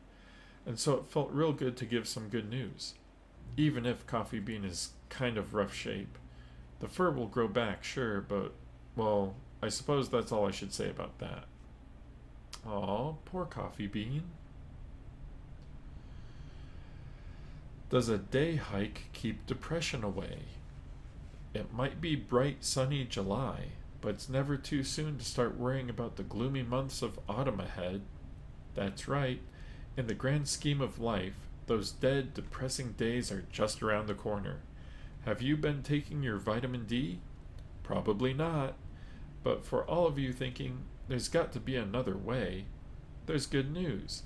And so it felt real good to give some good news. Even if Coffee Bean is kind of rough shape. The fur will grow back, sure, but, well, I suppose that's all I should say about that." Aw, poor Coffee Bean. Does a day hike keep depression away? It might be bright, sunny July, but it's never too soon to start worrying about the gloomy months of autumn ahead. That's right. In the grand scheme of life, those dead, depressing days are just around the corner. Have you been taking your vitamin D? Probably not. But for all of you thinking, there's got to be another way, there's good news.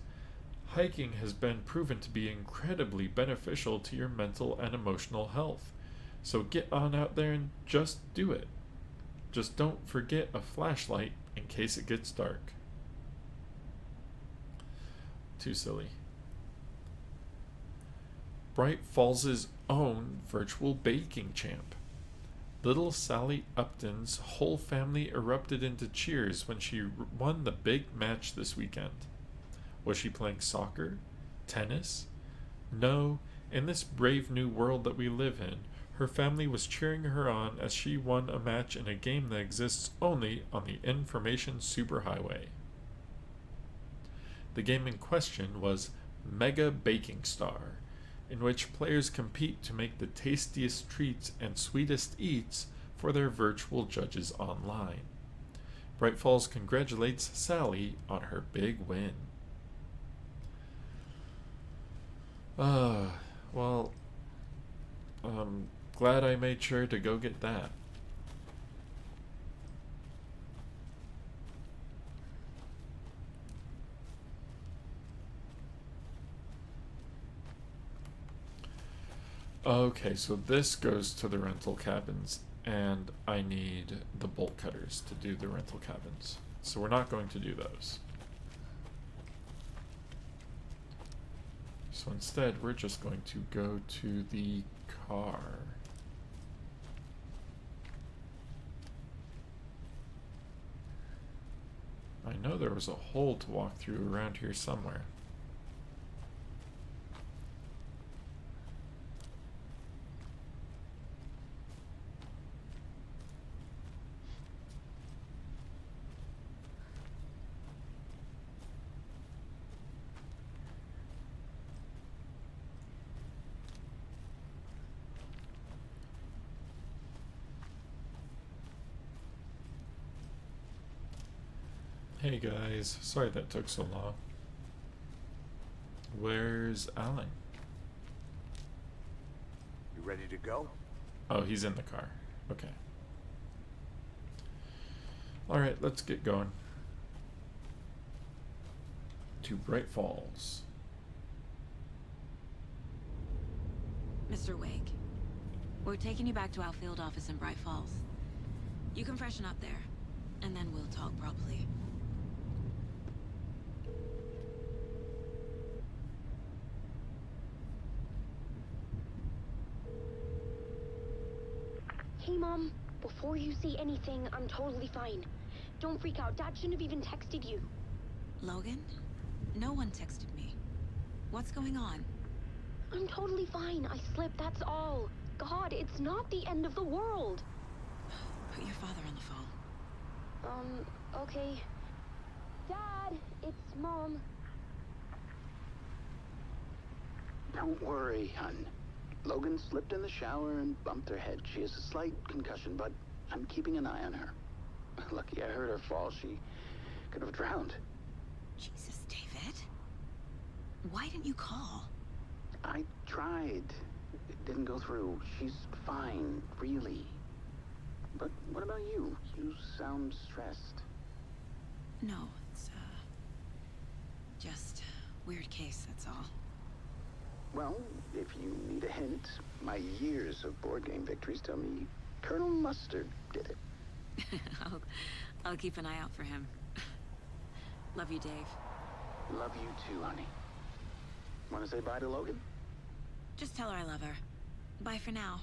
Hiking has been proven to be incredibly beneficial to your mental and emotional health. So get on out there and just do it. Just don't forget a flashlight in case it gets dark. Too silly. Bright Falls' own virtual baking champ. Little Sally Upton's whole family erupted into cheers when she won the big match this weekend. Was she playing soccer? Tennis? No, in this brave new world that we live in, her family was cheering her on as she won a match in a game that exists only on the information superhighway. The game in question was Mega Baking Star, in which players compete to make the tastiest treats and sweetest eats for their virtual judges online. Bright Falls congratulates Sally on her big win. Well, I'm glad I made sure to go get that. Okay, so this goes to the rental cabins, and I need the bolt cutters to do the rental cabins. So we're not going to do those. So instead, we're just going to go to the car. I know there was a hole to walk through around here somewhere. Hey guys, sorry that took so long. Where's Alan? You ready to go? Oh, he's in the car. Okay. Alright, let's get going. To Bright Falls. Mr. Wake, we're taking you back to our field office in Bright Falls. You can freshen up there, and then we'll talk properly. Hey, Mom. Before you say anything, I'm totally fine. Don't freak out. Dad shouldn't have even texted you. Logan? No one texted me. What's going on? I'm totally fine. I slipped, that's all. God, it's not the end of the world. Put your father on the phone. Okay. Dad, it's Mom. Don't worry, hon. Logan slipped in the shower and bumped her head. She has a slight concussion, but I'm keeping an eye on her. Lucky I heard her fall. She could have drowned. Jesus, David. Why didn't you call? I tried. It didn't go through. She's fine, really. But what about you? You sound stressed. No, it's, just weird case, that's all. Well, if you need a hint, my years of board game victories tell me Colonel Mustard did it. I'll keep an eye out for him. Love you, Dave. Love you too, honey. Want to say bye to Logan? Just tell her I love her. Bye for now.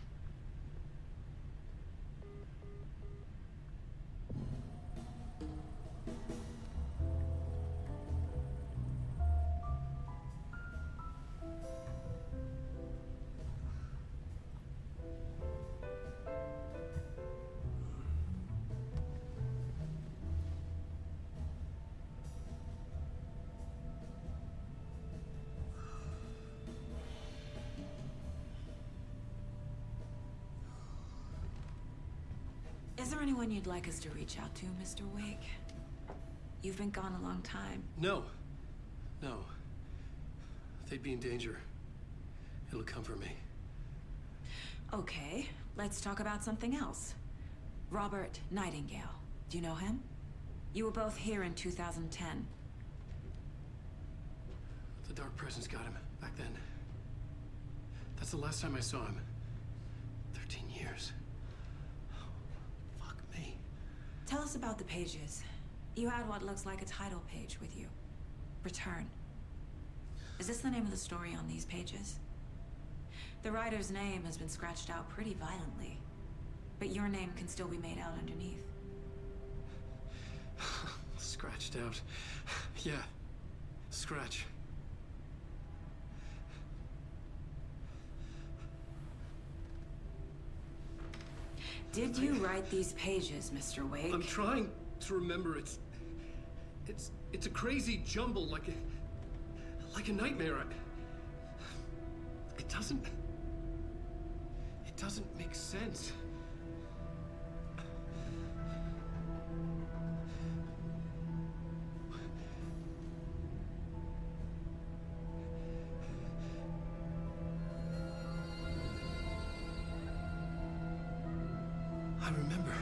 Is there anyone you'd like us to reach out to, Mr. Wake? You've been gone a long time. No. No. They'd be in danger. It'll come for me. Okay, let's talk about something else. Robert Nightengale. Do you know him? You were both here in 2010. The Dark Presence got him back then. That's the last time I saw him. 13 years. Fuck me. Tell us about the pages. You had what looks like a title page with you. Return. Is this the name of the story on these pages? The writer's name has been scratched out pretty violently, but your name can still be made out underneath. Scratched out. Yeah. Scratch. Did you write these pages, Mr. Wake? I'm trying to remember. It's a crazy jumble, like a nightmare. It doesn't make sense. I remember.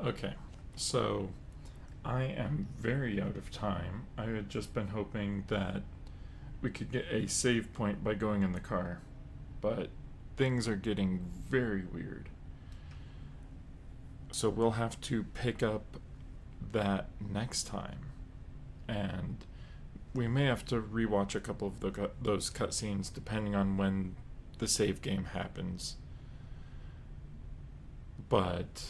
Okay, so I am very out of time. I had just been hoping that we could get a save point by going in the car, but things are getting very weird. So we'll have to pick up that next time, and we may have to rewatch a couple of those cutscenes depending on when the save game happens. But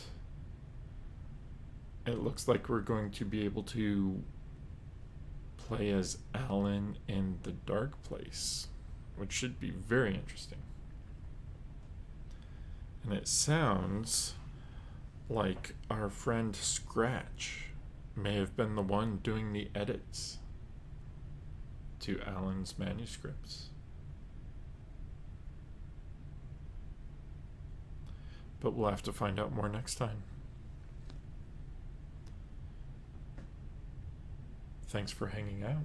it looks like we're going to be able to play as Alan in the Dark Place, which should be very interesting. And it sounds like our friend Scratch may have been the one doing the edits to Alan's manuscripts. But we'll have to find out more next time. Thanks for hanging out.